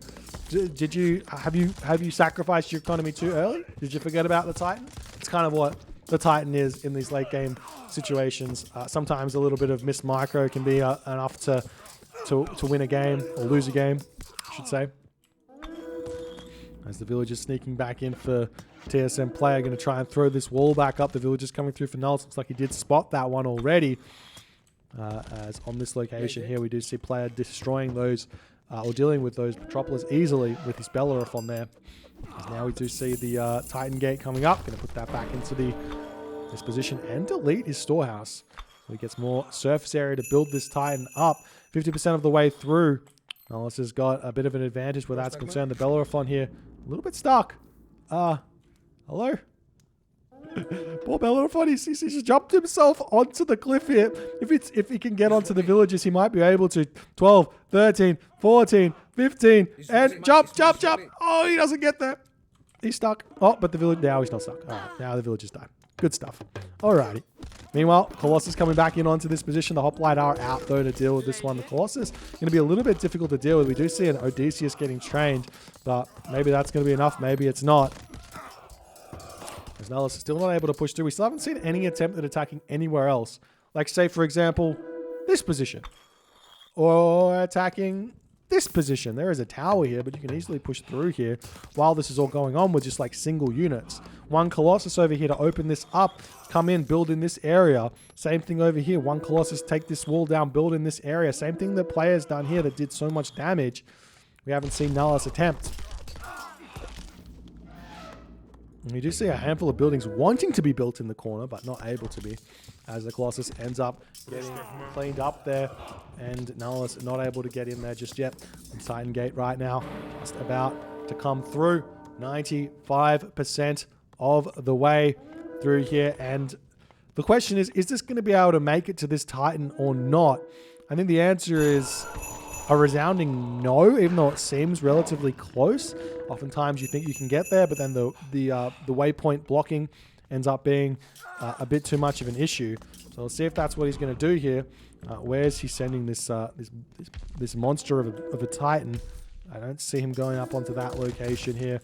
[SPEAKER 1] Have you sacrificed your economy too early? Did you forget about the Titan? It's kind of what the Titan is in these late game situations. Sometimes a little bit of missed micro can be enough to win a game, or lose a game, I should say. As the villagers sneaking back in for TSM player, going to try and throw this wall back up. The villagers coming through for Nullus. Looks like he did spot that one already. As on this location here, we do see player destroying those, or dealing with those Metropolis easily with his Bellerophon there. As now we do see the Titan gate coming up. Going to put that back into this position and delete his storehouse. So he gets more surface area to build this Titan up. 50% of the way through. Nullus has got a bit of an advantage where that's concerned. The Bellerophon here, a little bit stuck. Hello? Poor Bellerophon, he's just jumped himself onto the cliff here. If he can get onto the villagers, he might be able to. 12, 13, 14, 15, and jump. Oh, he doesn't get there. He's stuck. Oh, but the village, now he's not stuck. All right, now the villagers die. Good stuff. Alrighty. Meanwhile, Colossus coming back in onto this position. The Hoplite are out, though, to deal with this one. The Colossus going to be a little bit difficult to deal with. We do see an Odysseus getting trained, but maybe that's going to be enough. Maybe it's not. As Nullus is still not able to push through. We still haven't seen any attempt at attacking anywhere else. Like, say, for example, this position. Or attacking this position. There is a tower here, but you can easily push through here while this is all going on with just like single units. One Colossus over here to open this up, come in, build in this area. Same thing over here. One Colossus, take this wall down, build in this area. Same thing the player's done here that did so much damage. We haven't seen Nullus attempt. And we do see a handful of buildings wanting to be built in the corner, but not able to be, as the Colossus ends up getting cleaned up there, and Nullus not able to get in there just yet. And Titan Gate right now just about to come through. 95% of the way through here, and the question is this going to be able to make it to this Titan or not? I think the answer is a resounding no, even though it seems relatively close. Oftentimes you think you can get there, but then the waypoint blocking ends up being a bit too much of an issue. So let's see if that's what he's going to do here. Where is he sending this this monster of a Titan? I don't see him going up onto that location here.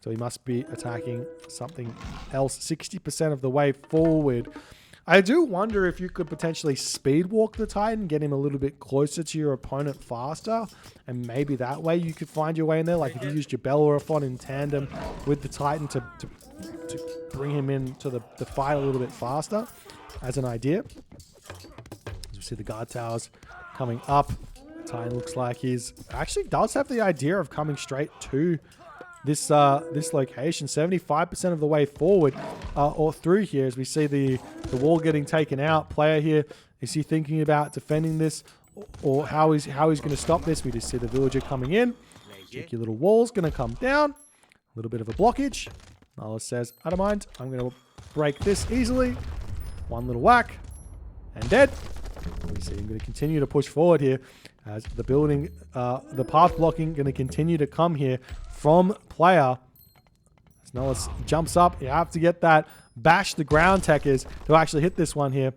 [SPEAKER 1] So he must be attacking something else 60% of the way forward. I do wonder if you could potentially speed walk the Titan, get him a little bit closer to your opponent faster, and maybe that way you could find your way in there. Like if you used your Bellerophon in tandem with the Titan to bring him into the fight a little bit faster, as an idea. As we see the guard towers coming up, the Titan looks like he's actually does have the idea of coming straight to this location. 75% of the way forward or through here, as we see the wall getting taken out. Player here, is he thinking about defending this, or how he's going to stop this? We just see the villager coming in. Cheeky little wall's going to come down. A little bit of a blockage. Nullus says, I don't mind. I'm going to break this easily. One little whack and dead. We see him going to continue to push forward here as the building, the path blocking going to continue to come here from player. As Nullus jumps up, you have to get that bash the ground techers to actually hit this one here.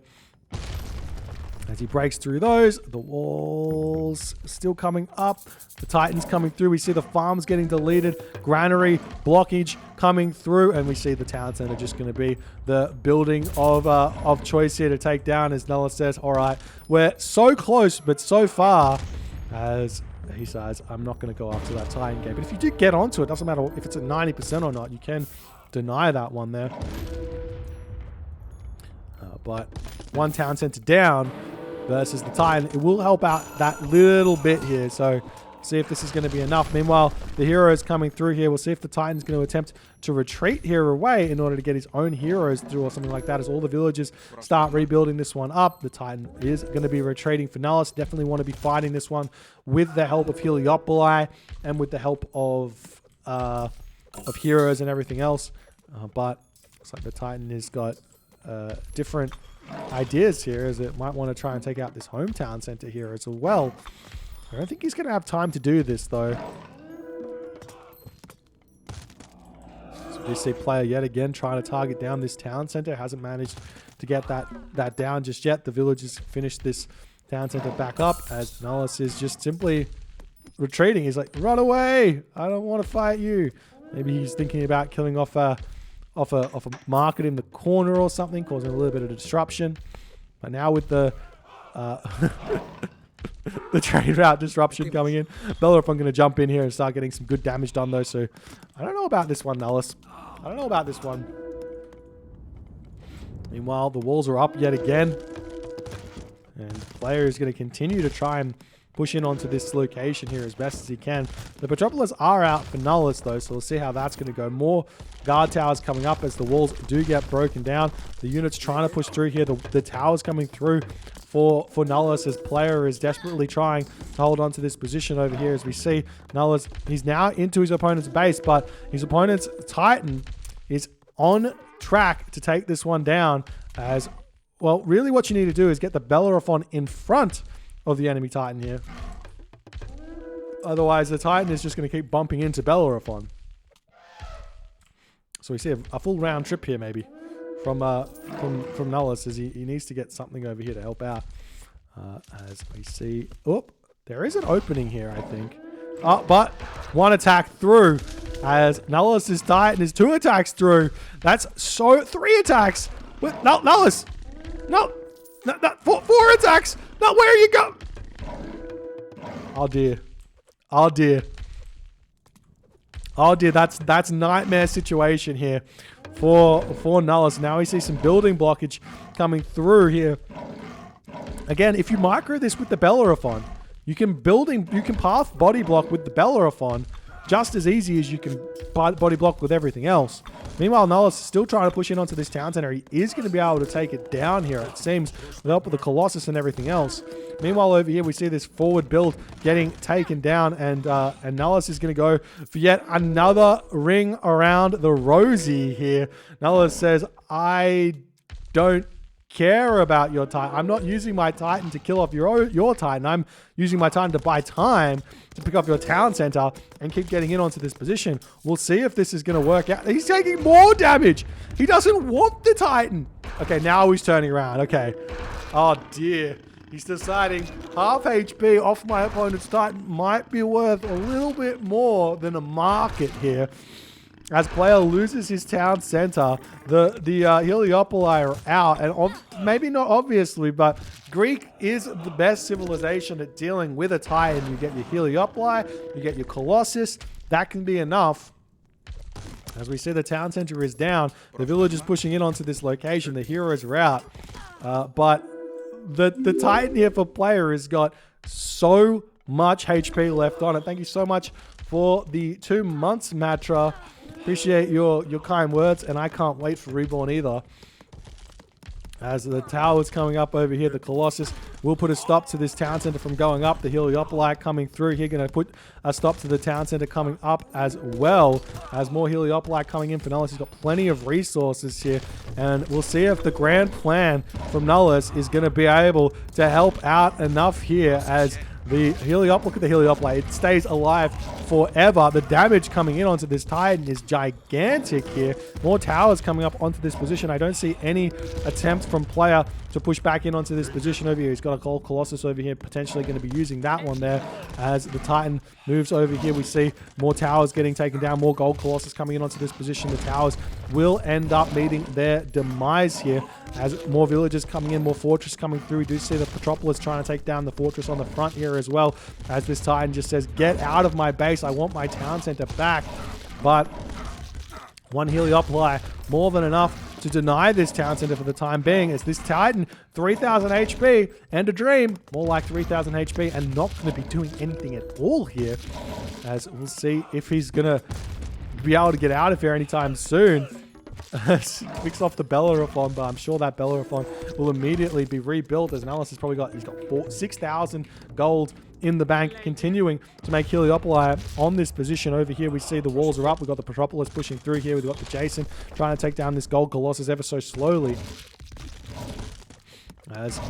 [SPEAKER 1] As he breaks through those, the walls still coming up. The Titans coming through. We see the farms getting deleted. Granary blockage coming through. And we see the town center just going to be the building of choice here to take down. As Nullus says, all right, we're so close, but so far. As he says, I'm not going to go after that Titan gate. But if you do get onto it, doesn't matter if it's at 90% or not. You can deny that one there. But one town center down versus the Titan, it will help out that little bit here. So see if this is going to be enough. Meanwhile, the heroes coming through here. We'll see if the Titan's going to attempt to retreat here away in order to get his own heroes through or something like that. As all the villagers start rebuilding this one up, the Titan is going to be retreating for Nullus. Definitely want to be fighting this one with the help of Heliopoli and with the help of heroes and everything else. But looks like the Titan has got different ideas here, as it might want to try and take out this hometown center here as well. I don't think he's going to have time to do this, though. So we see player yet again trying to target down this town center. Hasn't managed to get that down just yet. The villagers finished this town center back up, as Nullus is just simply retreating. He's like, run away! I don't want to fight you. Maybe he's thinking about killing off off a market in the corner or something, causing a little bit of disruption. But now with the the trade route disruption coming in, Bellerophon going to jump in here and start getting some good damage done though. So I don't know about this one, Nullus. I don't know about this one. Meanwhile, the walls are up yet again. And the player is going to continue to try and push in onto this location here as best as he can. The Petropolis are out for Nullus though, so we'll see how that's going to go. More guard towers coming up as the walls do get broken down. The units trying to push through here. The towers coming through for Nullus as player is desperately trying to hold on to this position over here as we see Nullus. He's now into his opponent's base, but his opponent's Titan is on track to take this one down as, well, really what you need to do is get the Bellerophon in front of the enemy Titan here. Otherwise, the Titan is just going to keep bumping into Bellerophon. So we see a full round trip here maybe from Nullus as he needs to get something over here to help out. As we see, oh, there is an opening here, I think. But one attack through as Nullus' Titan is 2 attacks through. That's so 3 attacks. With Nullus. No, 4 attacks. No, where you go? Oh dear. Oh dear. Oh dear, that's nightmare situation here for Nullus. Now we see some building blockage coming through here. Again, if you micro this with the Bellerophon, you can path body block with the Bellerophon just as easy as you can body block with everything else. Meanwhile, Nullus is still trying to push in onto this town center. He is going to be able to take it down here, it seems, with the help of the Colossus and everything else. Meanwhile, over here, we see this forward build getting taken down, and Nullus is going to go for yet another ring around the rosy here. Nullus says, I don't care about your Titan. I'm not using my Titan to kill off your Titan. I'm using my Titan to buy time to pick up your town center and keep getting in onto this position. We'll see if this is going to work out. He's taking more damage. He doesn't want the Titan. Okay, now he's turning around. Okay. Oh, dear. He's deciding half HP off my opponent's Titan might be worth a little bit more than a market here. As player loses his town center, the Heliopoli are out, and maybe not obviously, but Greek is the best civilization at dealing with a Titan. You get your Heliopoli, you get your Colossus, that can be enough. As we see, the town center is down, the village is pushing in onto this location, the heroes are out, but the Titan here for player has got so much HP left on it. Thank you so much for the 2 months, Matra. Appreciate your kind words, and I can't wait for Reborn either. As the tower's coming up over here, the Colossus will put a stop to this town center from going up. The Heliopoli coming through here, going to put a stop to the town center coming up as well. As more Heliopoli coming in for Nullus. He's got plenty of resources here, and we'll see if the grand plan from Nullus is going to be able to help out enough here as the look at the Heliopoli. It stays alive forever. The damage coming in onto this Titan is gigantic here. More towers coming up onto this position. I don't see any attempt from player to push back in onto this position over here. He's got a gold Colossus over here, potentially going to be using that one there. As the Titan moves over here, we see more towers getting taken down, more gold Colossus coming in onto this position. The towers will end up meeting their demise here as more villagers coming in, more fortress coming through. We do see the Petropolis trying to take down the fortress on the front here as well, as this Titan just says, get out of my base, I want my town center back. But one Heliopoli, more than enough to deny this town center for the time being, as this Titan, 3,000 HP and a dream, more like 3,000 HP, and not going to be doing anything at all here. As we'll see if he's going to be able to get out of here anytime soon. Fix off the Bellerophon, but I'm sure that Bellerophon will immediately be rebuilt, as Nullus has probably got 6,000 gold in the bank, continuing to make Heliopoli on this position. Over here we see the walls are up. We've got the Petropolis pushing through here. We've got the Jason trying to take down this gold Colossus ever so slowly. As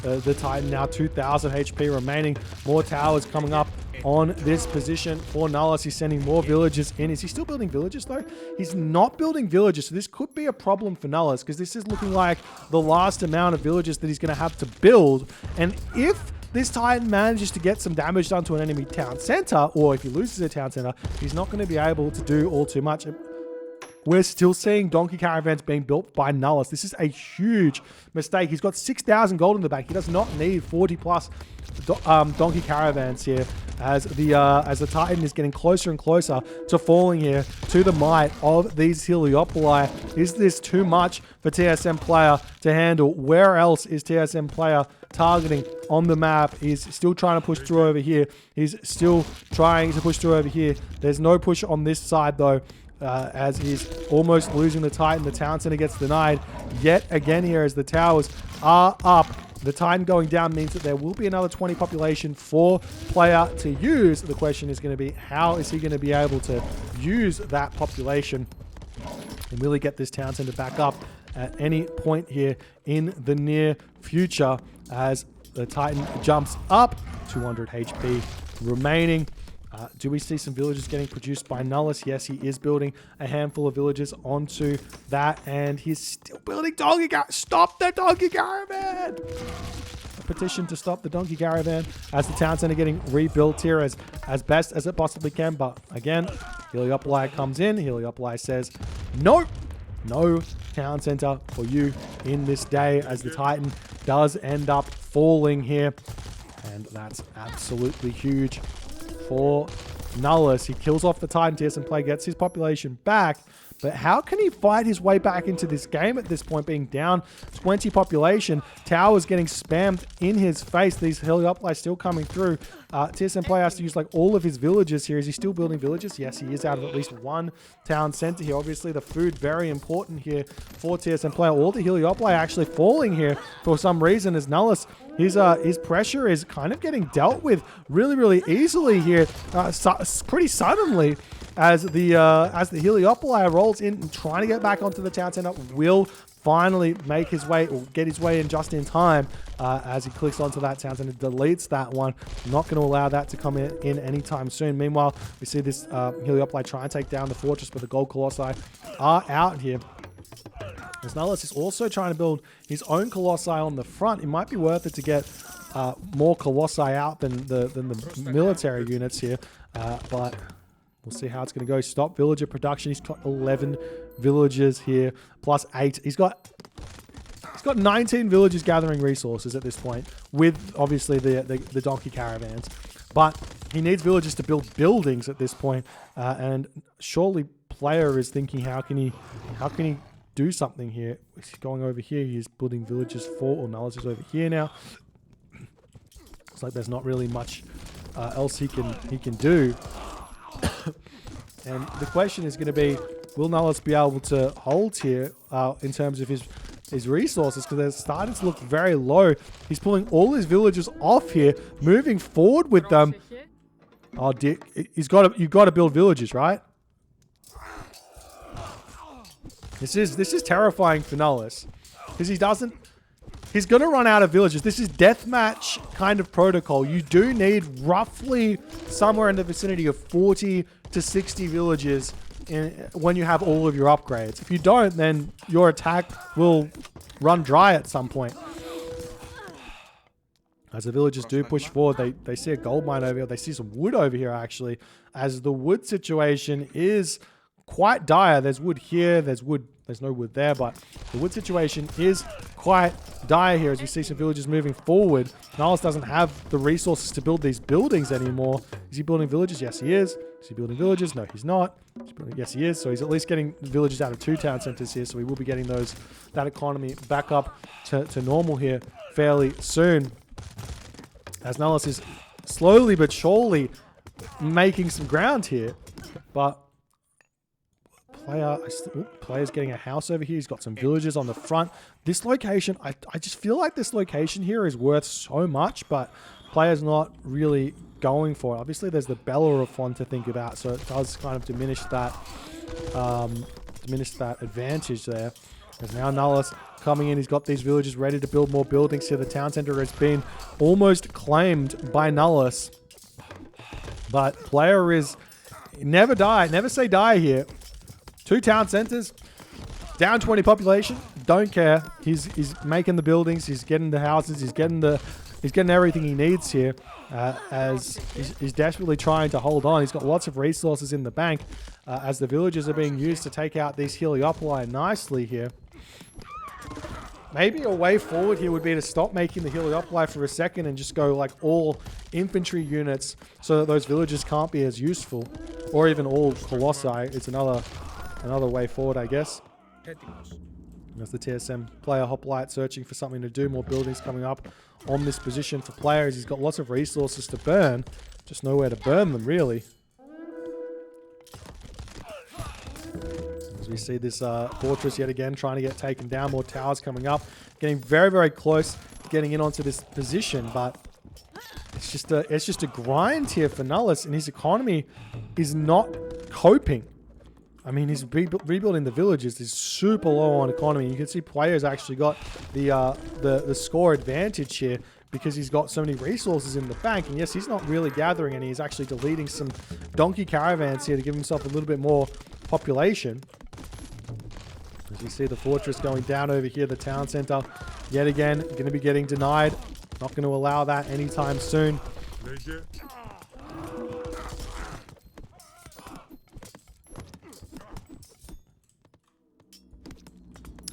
[SPEAKER 1] the Titan now 2,000 HP remaining. More towers coming up on this position for Nullus. He's sending more villagers in. Is he still building villages though? He's not building villages, so this could be a problem for Nullus, because this is looking like the last amount of villages that he's going to have to build. And if this Titan manages to get some damage done to an enemy town center, or if he loses a town center, he's not going to be able to do all too much. we're still seeing donkey caravans being built by Nullus. This is a huge mistake. He's got 6,000 gold in the bank. He does not need 40 plus donkey caravans here as the Titan is getting closer and closer to falling here to the might of these Heliopoli. Is this too much for TSM player to handle? Where else is TSM player targeting on the map? He's still trying to push through over here. He's still trying to push through over here. There's no push on this side though. As he's almost losing the Titan. The town center gets denied yet again here as the towers are up. The Titan going down means that there will be another 20 population for player to use. The question is going to be, how is he going to be able to use that population and really get this town center back up at any point here in the near future as the Titan jumps up. 200 HP remaining. Do we see some villages getting produced by Nullus? Yes, he is building a handful of villages onto that, and he's still building donkey caravan. Stop the donkey caravan! A petition to stop the donkey caravan as the town center getting rebuilt here as best as it possibly can. But again, Heliopoli comes in. Heliopoli says, nope, no town center for you in this day as the Titan does end up falling here. And that's absolutely huge for Nullus. He kills off the Titan, TSM play, gets his population back. But how can he fight his way back into this game at this point, being down 20 population? Towers getting spammed in his face. These Heliopoli still coming through. TSM player has to use like all of his villages here. Is he still building villages? Yes, he is out of at least one town center here. Obviously, the food very important here for TSM player. All the Heliopoli actually falling here for some reason as Nullus. His pressure is kind of getting dealt with really easily here, pretty suddenly. As the Heliopoli rolls in and trying to get back onto the town center, will finally make his way or get his way in just in time as he clicks onto that town center, deletes that one. Not going to allow that to come in anytime soon. Meanwhile, we see this Heliopoli try and take down the fortress, but the gold colossi are out here. As Nullus is also trying to build his own colossi on the front. It might be worth it to get more colossi out than the military units here, but we'll see how it's going to go. Stop villager production. He's got 11 villagers here, plus 8. He's got 19 villagers gathering resources at this point, with obviously the donkey caravans. But he needs villagers to build buildings at this point, and surely player is thinking, how can he do something here? He's going over here. He's building villages for, or Nullus is over here now. Looks like there's not really much else he can do. And the question is going to be, will Nullus be able to hold here in terms of his resources? Because they're starting to look very low. He's pulling all his villagers off here, moving forward with them. Oh dear, you've got to build villages, right? This is terrifying for Nullus because he's going to run out of villages. This is deathmatch kind of protocol. You do need roughly somewhere in the vicinity of 40 to 60 villages when you have all of your upgrades. If you don't, then your attack will run dry at some point. As the villagers do push forward, they see a gold mine over here. They see some wood over here, actually, as the wood situation is quite dire. There's wood here, there's no wood there, but the wood situation is quite dire here as we see some villagers moving forward. Nullus doesn't have the resources to build these buildings anymore. Is he building villages? Yes, he is. Is he building villages? No, he's not. Yes, he is. So he's at least getting villages out of 2 town centers here, so we will be getting that economy back up to normal here fairly soon. As Nullus is slowly but surely making some ground here, but player's getting a house over here. He's got some villages on the front. This location, I just feel like this location here is worth so much, but player's not really going for it. Obviously, there's the Bellerophon to think about, so it does kind of diminish that advantage there. There's now Nullus coming in. He's got these villagers ready to build more buildings here. The town center has been almost claimed by Nullus, but player is never say die here. 2 town centers, down 20 population, don't care. He's making the buildings, he's getting the houses, he's getting the He's getting everything he needs here as he's desperately trying to hold on. He's got lots of resources in the bank as the villagers are being used to take out these Heliopoli nicely here. Maybe a way forward here would be to stop making the Heliopoli for a second and just go like all infantry units so that those villagers can't be as useful. Or even all Colossi. It's another way forward, I guess. There's the TSM player Hoplite searching for something to do. More buildings coming up on this position for players. He's got lots of resources to burn. Just nowhere to burn them, really. As we see this fortress yet again trying to get taken down. More towers coming up. Getting very, very close to getting in onto this position. But it's just a grind here for Nullus. And his economy is not coping. I mean, he's rebuilding the villages. He's super low on economy. You can see players actually got the score advantage here because he's got so many resources in the bank. And yes, he's not really gathering any. He's actually deleting some donkey caravans here to give himself a little bit more population. As you see the fortress going down over here, the town center, yet again, going to be getting denied. Not going to allow that anytime soon.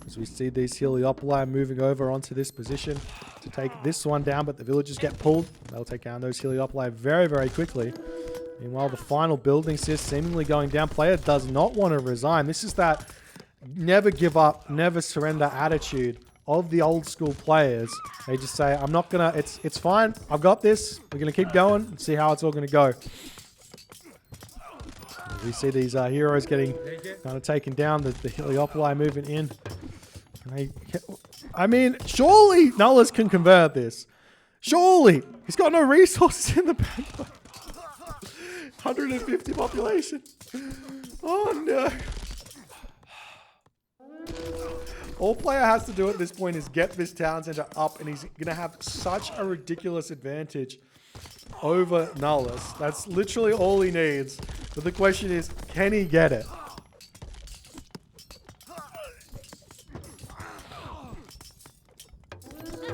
[SPEAKER 1] As we see these Heliopoli moving over onto this position to take this one down, but the villagers get pulled. They'll take down those Heliopoli very, very quickly. Meanwhile, the final buildings here seemingly going down. Player does not want to resign. This is that never give up, never surrender attitude of the old school players. They just say, I'm not gonna, it's fine. I've got this. We're gonna keep going and see how it's all gonna go. We see these heroes getting kind of taken down. The Heliopoli moving in. I mean, surely Nullus can convert this. Surely. He's got no resources in the bank. 150 population. Oh no. All player has to do at this point is get this town center up, and he's going to have such a ridiculous advantage over Nullus. That's literally all he needs. But the question is, can he get it?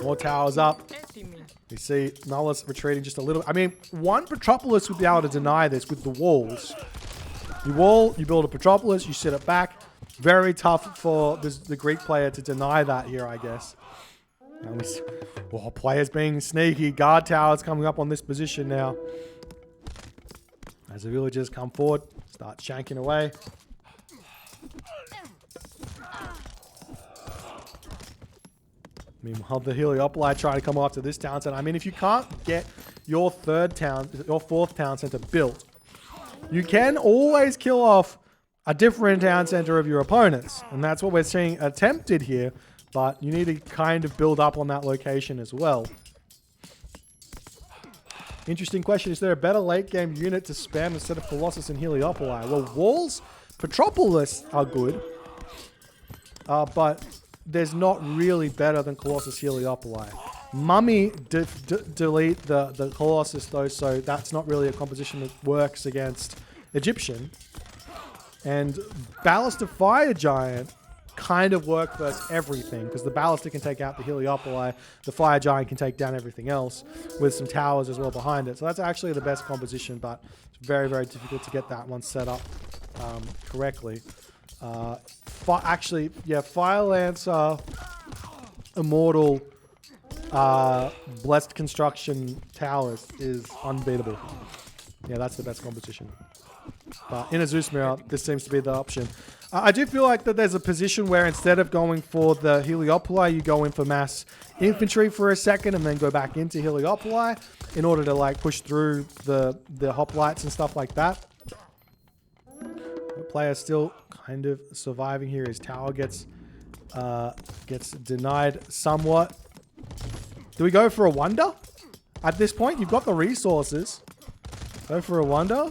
[SPEAKER 1] More towers up. You see Nullus retreating just a little. I mean, one Petropolis would be able to deny this with the walls. You wall, you build a Petropolis, you sit it back. Very tough for the Greek player to deny that here, I guess. Players being sneaky. Guard towers coming up on this position now. As the villagers come forward, start shanking away. Meanwhile, the Heliopoli trying to come after this town center. I mean, if you can't get your fourth town center built, you can always kill off a different town center of your opponents. And that's what we're seeing attempted here. But you need to kind of build up on that location as well. Interesting question. Is there a better late game unit to spam instead of Colossus and Heliopoli? Well, Walls, Petropolis are good. But there's not really better than Colossus Heliopoli. Mummy delete the Colossus though, so that's not really a composition that works against Egyptian. And Ballista Fire Giant kind of work versus everything, because the Ballista can take out the Heliopoli, the Fire Giant can take down everything else with some towers as well behind it. So that's actually the best composition, but it's very, very difficult to get that one set up correctly. Actually, yeah, Fire Lancer, Immortal, Blessed Construction Towers is unbeatable. Yeah, that's the best competition. But in a Zeus mirror, this seems to be the option. I do feel like that there's a position where instead of going for the Heliopoli, you go in for mass infantry for a second and then go back into Heliopoli in order to like push through the hoplites and stuff like that. The player still kind of surviving here. His tower gets denied somewhat. Do we go for a wonder? At this point, you've got the resources. Go for a wonder.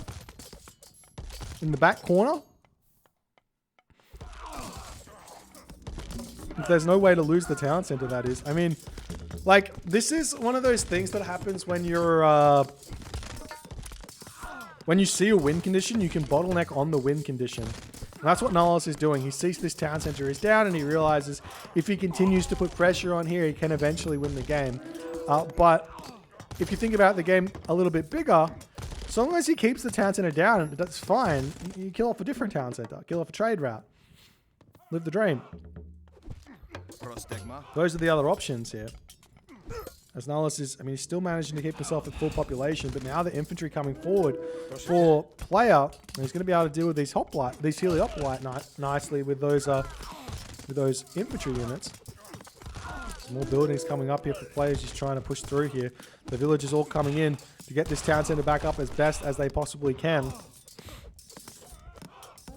[SPEAKER 1] In the back corner. If there's no way to lose the town center, that is. I mean, like, this is one of those things that happens when you're, when you see a win condition, you can bottleneck on the win condition. And that's what Nullus is doing. He sees this town center is down and he realizes if he continues to put pressure on here, he can eventually win the game. But if you think about the game a little bit bigger, as long as he keeps the town center down, that's fine. You kill off a different town center, kill off a trade route, live the dream. Those are the other options here. As Nullus is, I mean, he's still managing to keep himself at full population, but now the infantry coming forward for player, he's going to be able to deal with these Heliopolite nicely with those infantry units. Some more buildings coming up here for players just trying to push through here. The villagers all coming in to get this town center back up as best as they possibly can.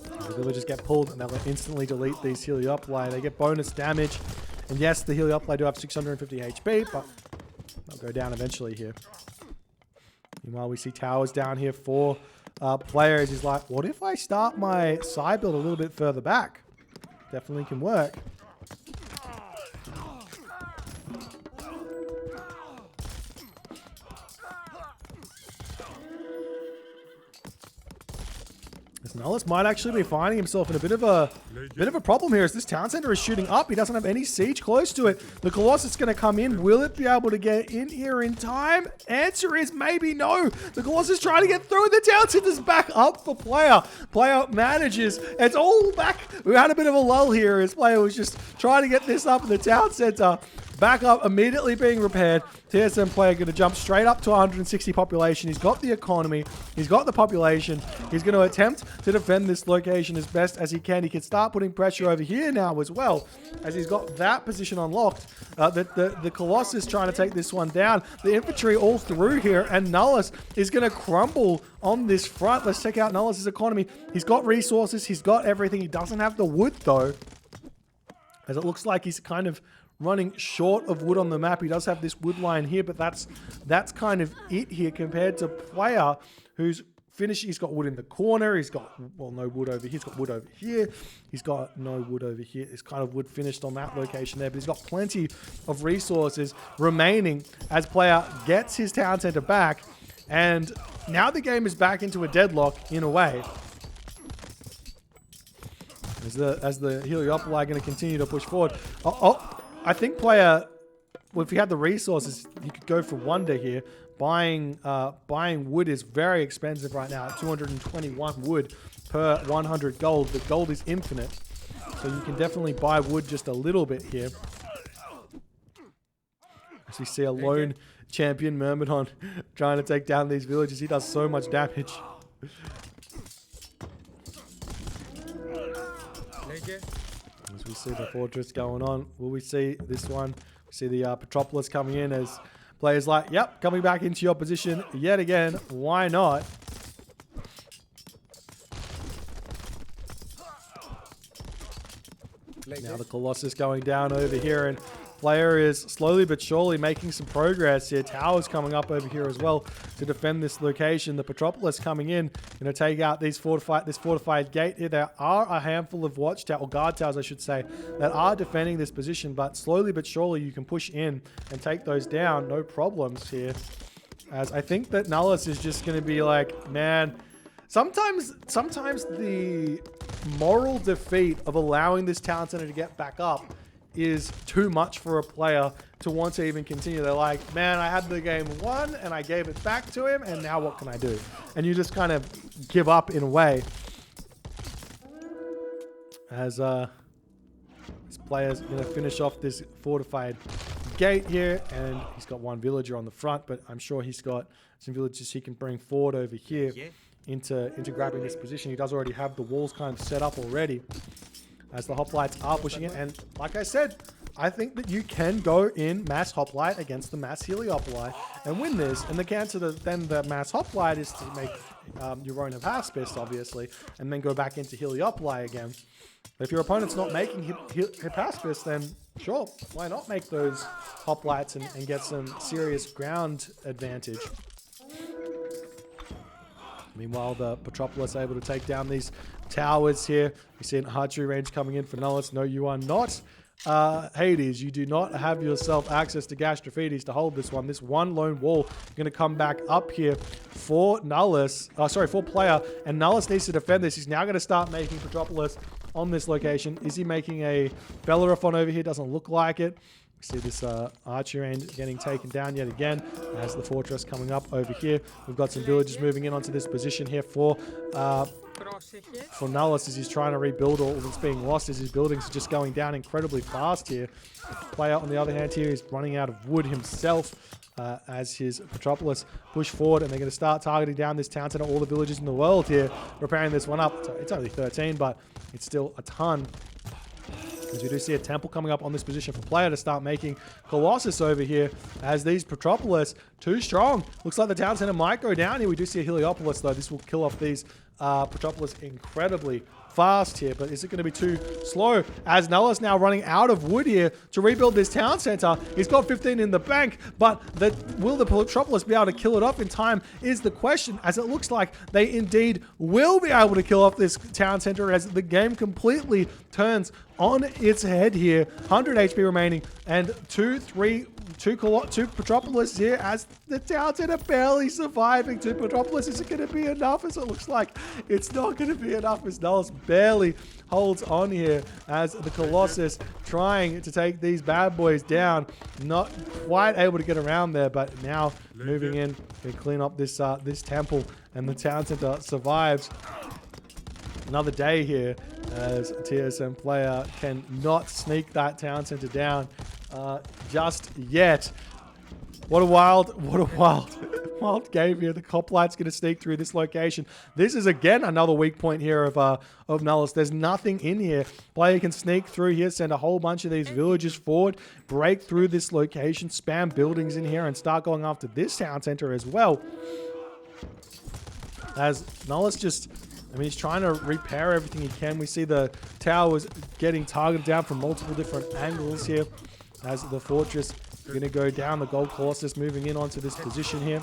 [SPEAKER 1] The villagers get pulled and they'll instantly delete these Heliopoli. They get bonus damage. And yes, the Heliopoli do have 650 HP, but they'll go down eventually here. Meanwhile, we see towers down here for players. He's like, what if I start my side build a little bit further back? Definitely can work. Nullus might actually be finding himself in a bit of a problem here as this town center is shooting up. He doesn't have any siege close to it. The Colossus is going to come in. Will it be able to get in here in time? Answer is maybe no. The Colossus is trying to get through. The town center's back up for player. Player manages. It's all back. We had a bit of a lull here as player was just trying to get this up in the town center. Back up, immediately being repaired. TSM player going to jump straight up to 160 population. He's got the economy. He's got the population. He's going to attempt to defend this location as best as he can. He can start putting pressure over here now as well, as he's got that position unlocked. The Colossus trying to take this one down. The infantry all through here, and Nullus is going to crumble on this front. Let's check out Nullus's economy. He's got resources. He's got everything. He doesn't have the wood, though, as it looks like he's kind of running short of wood on the map. He does have this wood line here, but that's kind of it here compared to player who's finished. He's got wood in the corner. He's got, well, no wood over here. He's got wood over here. He's got no wood over here. It's kind of wood finished on that location there, but he's got plenty of resources remaining as player gets his town center back. And now the game is back into a deadlock in a way. As the Heliopoli are going to continue to push forward. I think player, well, if he had the resources, he could go for wonder here. Buying wood is very expensive right now. 221 wood per 100 gold. The gold is infinite, so you can definitely buy wood just a little bit here. As we see a lone champion Myrmidon trying to take down these villages. He does so much damage. As we see the fortress going on, will we see this one? We see the Petropolis coming in as players like, yep, coming back into your position yet again. Why not? Now the Colossus going down over here, and player is slowly but surely making some progress here. Towers coming up over here as well to defend this location. The Petropolis coming in, going to take out this fortified gate here. There are a handful of watchtower, or guard towers, I should say, that are defending this position, but slowly but surely you can push in and take those down. No problems here. As I think that Nullus is just going to be like, man, sometimes the moral defeat of allowing this town center to get back up is too much for a player to want to even continue. They're like, man, I had the game won and I gave it back to him, and now what can I do? And you just kind of give up in a way. As this player's going to finish off this fortified gate here, and he's got one villager on the front, but I'm sure he's got some villagers he can bring forward over here into grabbing this position. He does already have the walls kind of set up already, as the hoplites are pushing it. And like I said, I think that you can go in mass hoplite against the mass Heliopoli and win this. And the counter to then the mass hoplite is to make your own Hypaspis, obviously, and then go back into Heliopoli again. But if your opponent's not making Hypaspis, then sure, why not make those hoplites and get some serious ground advantage. Meanwhile, the Petropolis able to take down these towers here. We see an archery range coming in for Nullus. No, you are not. Hades, you do not have yourself access to Gastrophedes to hold this one. This one lone wall going to come back up here for Nullus. For player. And Nullus needs to defend this. He's now going to start making Petropolis on this location. Is he making a Bellerophon over here? Doesn't look like it. We see this archer range getting taken down yet again as the fortress coming up over here. We've got some villagers moving in onto this position here for Nullus as he's trying to rebuild all that's being lost as his buildings are just going down incredibly fast here. The player on the other hand here is running out of wood himself as his Metropolis push forward, and they're going to start targeting down this town center, all the villages in the world here, repairing this one up. It's only 13, but it's still a ton. As we do see a temple coming up on this position for player to start making Colossus over here as these Metropolis too strong. Looks like the town center might go down here. We do see a Heliopolis though. This will kill off these Metropolis incredibly fast here, but is it going to be too slow as Nullus now running out of wood here to rebuild this town center? He's got 15 in the bank, but will the Metropolis be able to kill it off in time is the question, as it looks like they indeed will be able to kill off this town center as the game completely turns on its head here. 100 HP remaining and two Metropolis here as the town center barely surviving. 2 Metropolis, is it going to be enough? As it looks like it's not going to be enough as Nullus barely holds on here as the Colossus trying to take these bad boys down. Not quite able to get around there, but now moving in to clean up this this temple, and the town center survives another day here as TSM player cannot sneak that town center down just yet. What a wild game here. The Coplight's going to sneak through this location. This is again another weak point here of Nullus. There's nothing in here. Player can sneak through here, send a whole bunch of these villagers forward, break through this location, spam buildings in here, and start going after this town center as well. As Nullus just, I mean, he's trying to repair everything he can. We see the towers getting targeted down from multiple different angles here as the fortress going to go down. The gold Colossus moving in onto this position here.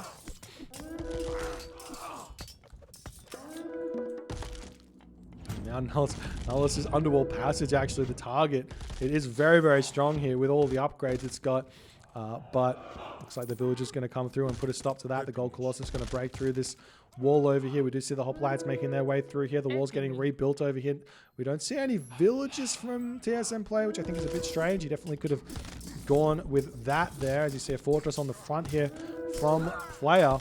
[SPEAKER 1] Now Nullus is Underworld Passage actually the target. It is very, very strong here with all the upgrades it's got. But looks like the village is going to come through and put a stop to that. The gold Colossus is going to break through this wall over here. We do see the hoplites making their way through here. The wall's getting rebuilt over here. We don't see any villages from TSM play, which I think is a bit strange. He definitely could have gone with that there. As you see a fortress on the front here from player,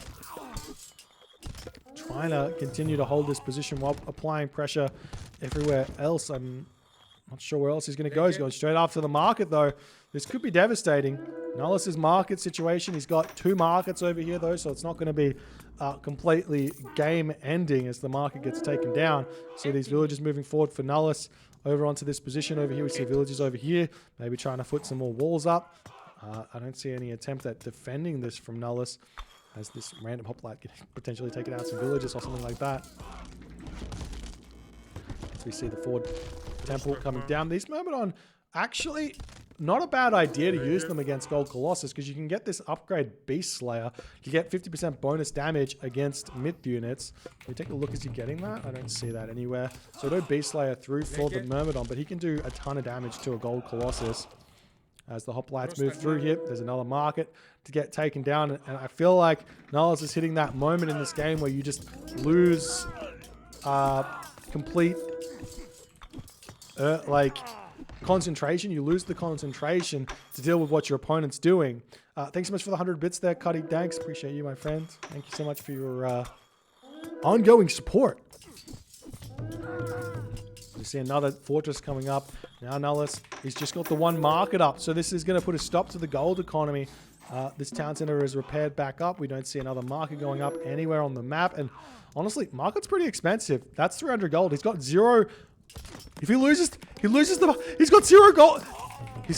[SPEAKER 1] trying to continue to hold this position while applying pressure everywhere else. I'm not sure where else he's going to go. He's going straight after the market though. This could be devastating. Nullus's market situation. He's got 2 markets over here though, so it's not going to be completely game ending as the market gets taken down. See these villagers moving forward for Nullus over onto this position over here. We see villagers over here, maybe trying to put some more walls up. I don't see any attempt at defending this from Nullus as this random hoplite can potentially take out some villages or something like that. As we see the forward temple coming down. These Myrmidon, actually not a bad idea to use them against Gold Colossus because you can get this upgrade Beast Slayer. You get 50% bonus damage against myth units. Can you take a look, is he getting that? I don't see that anywhere. So no Beast Slayer through for the Myrmidon, but he can do a ton of damage to a Gold Colossus. As the hoplites move through here, there's another market to get taken down. And I feel like Nullus is hitting that moment in this game where you just lose complete concentration. You lose the concentration to deal with what your opponent's doing. Thanks so much for the 100 bits there, Cuddy Danks. Appreciate you, my friend. Thank you so much for your ongoing support. You see another fortress coming up. Now Nullus, he's just got the 1 market up. So this is going to put a stop to the gold economy. This town center is repaired back up. We don't see another market going up anywhere on the map. And honestly, market's pretty expensive. That's 300 gold. He's got 0. If he loses he's got 0 gold. He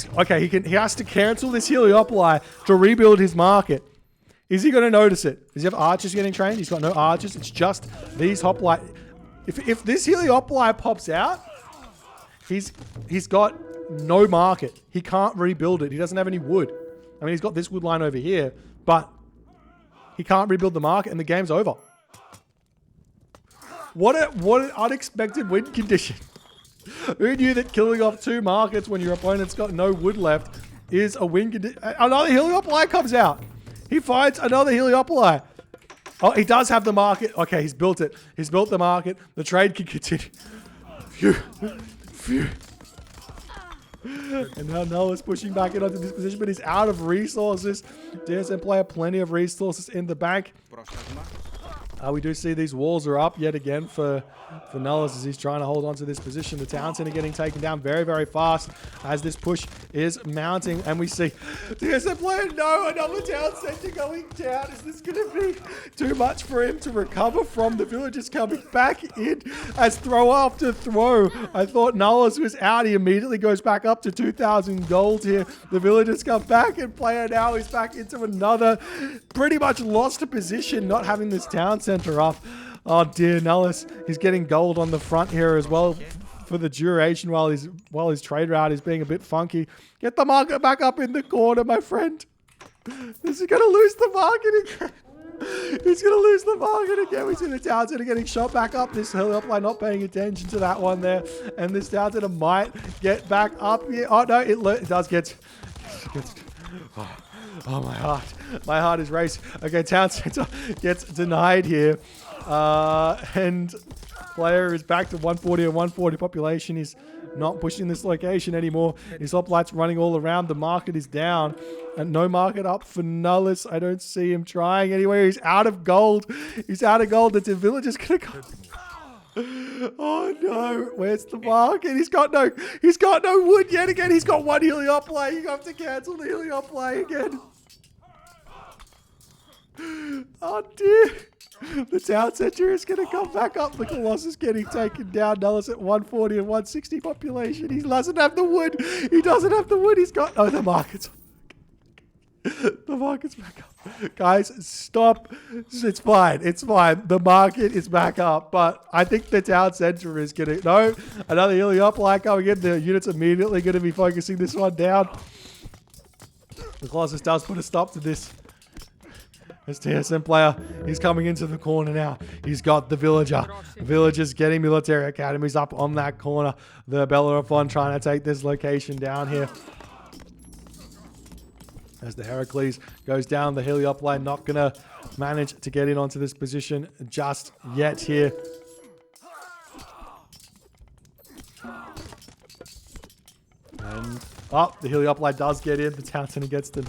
[SPEAKER 1] has to cancel this Heliopoli to rebuild his market. Is he going to notice it? Does he have archers getting trained? He's got no archers. It's just these hoplite. If this Heliopoli pops out, he's got no market. He can't rebuild it. He doesn't have any wood. I mean, he's got this wood line over here, but he can't rebuild the market and the game's over. What an unexpected win condition. Who knew that killing off 2 markets when your opponent's got no wood left is a win condition? Another Heliopoli comes out. He fights another Heliopoli. Oh, he does have the market. Okay, he's built it. He's built the market. The trade can continue. Phew. Phew. And now Nullus pushing back in onto this position, but he's out of resources. DSM player, plenty of resources in the bank. We do see these walls are up yet again for Nullus as he's trying to hold on to this position. The town center getting taken down very, very fast as this push is mounting. And we see DSM player, no, another town center going down. Is this going to be too much for him to recover from? The villagers coming back in as throw after throw. I thought Nullus was out. He immediately goes back up to 2,000 gold here. The villagers come back and player now is back into another pretty much lost position, not having this town center up. Oh dear, Nullus, he's getting gold on the front here as well for the duration while his trade route is being a bit funky. Get the market back up in the corner, my friend. This is going to lose the market again. He's going to lose the market again. We see the town center getting shot back up. This hill up line not paying attention to that one there. And this town center might get back up here. Oh no, it does get... Oh, my heart. My heart is racing. Okay, town center gets denied here. And player is back to 140 and 140 population. He's not pushing this location anymore. His hoplites running all around. The market is down. And no market up for Nullus. I don't see him trying anywhere. He's out of gold. He's out of gold. The villager's going to go... Oh no, where's the market? He's got no wood yet again. He's got one Heliop play. You have to cancel the Heliop play again. Oh dear. The town center is going to come back up. The Colossus getting taken down. Nullus at 140 and 160 population. He doesn't have the wood. He doesn't have the wood. He's got... Oh, the market's... The market's back up. Guys, stop. It's fine. It's fine. The market is back up. But I think the town center is going to... No, another Heliop line coming in. The unit's immediately going to be focusing this one down. The Colossus does put a stop to this. This TSM player, he's coming into the corner now. He's got the villager. The villager's getting military academies up on that corner. The Bellerophon trying to take this location down here. As the Heracles goes down, the Heliop line not going to manage to get in onto this position just yet here. And, oh, the Heliop line does get in. The town center gets them.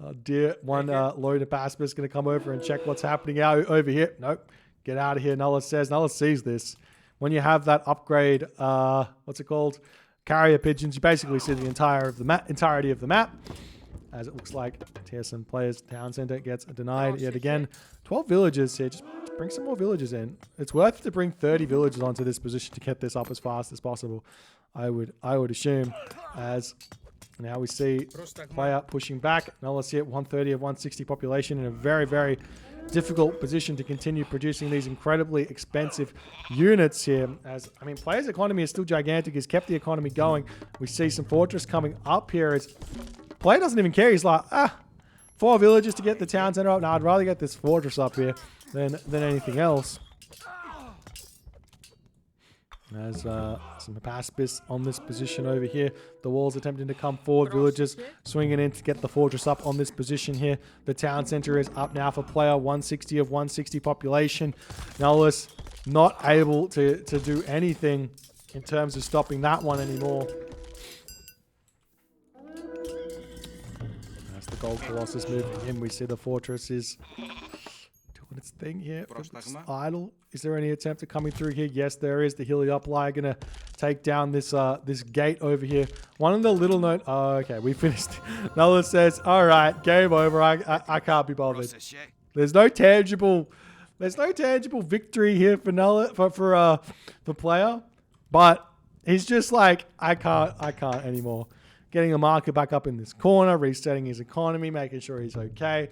[SPEAKER 1] Oh dear. One loader Pasper is going to come over and check what's happening out over here. Nope. Get out of here, Nullus says. Nullus sees this. When you have that upgrade, what's it called? Carrier pigeons, you basically see the entirety of the map. As it looks like TSM players town center gets denied yet again. 12 villagers here. Just bring some more villagers in. It's worth it to bring 30 villagers onto this position to get this up as fast as possible. I would assume. As now we see player pushing back. Nullus here at 130 of 160 population in a very, very difficult position to continue producing these incredibly expensive units here. As I mean, players' economy is still gigantic. He's kept the economy going. We see some fortress coming up here. As player doesn't even care. He's like, 4 villages to get the town center up. No, I'd rather get this fortress up here than anything else. As some Paspis on this position over here. The walls attempting to come forward. Villagers swinging in to get the fortress up on this position here. The town center is up now for player. 160 of 160 population. Nullus not able to do anything in terms of stopping that one anymore. As the Gold Colossus moving in, we see the fortress is doing its thing here. It's idle. Is there any attempt at coming through here? Yes, there is. The Heliop line going to take down this this gate over here. One of the little note... Oh, okay, we finished. Nullus says, all right, game over. I can't be bothered. There's no tangible victory here for Nullus, for the player. But he's just like, I can't anymore. Getting the market back up in this corner, resetting his economy, making sure he's okay.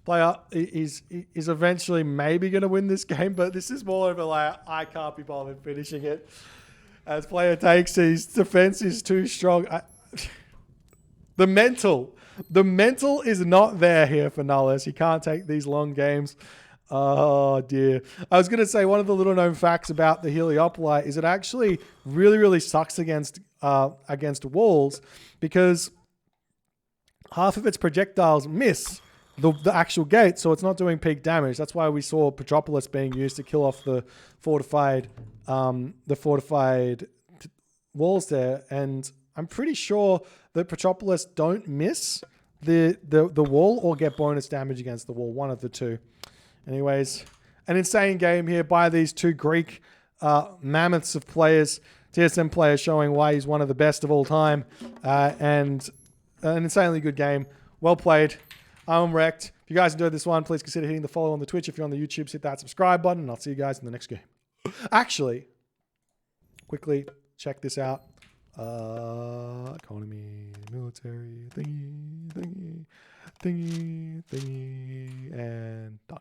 [SPEAKER 1] Player is eventually maybe going to win this game, but this is more of a like, I can't be bothered finishing it. As player takes, his defense is too strong. The mental is not there here for Nullus. He can't take these long games. Oh dear. I was going to say one of the little known facts about the Heliopolite is it actually really, really sucks against walls because half of its projectiles miss the actual gate, so it's not doing peak damage. That's why we saw Petropolis being used to kill off the fortified walls there. And I I'm pretty sure that Patroclus don't miss the wall or get bonus damage against the wall. One of the two. Anyways, an insane game here by these two Greek mammoths of players. TSM player showing why he's one of the best of all time. And an insanely good game. Well played. I'm wrecked. If you guys enjoyed this one, please consider hitting the follow on the Twitch. If you're on the YouTube, hit that subscribe button. And I'll see you guys in the next game. Actually, quickly check this out. Economy, military, thingy, and done.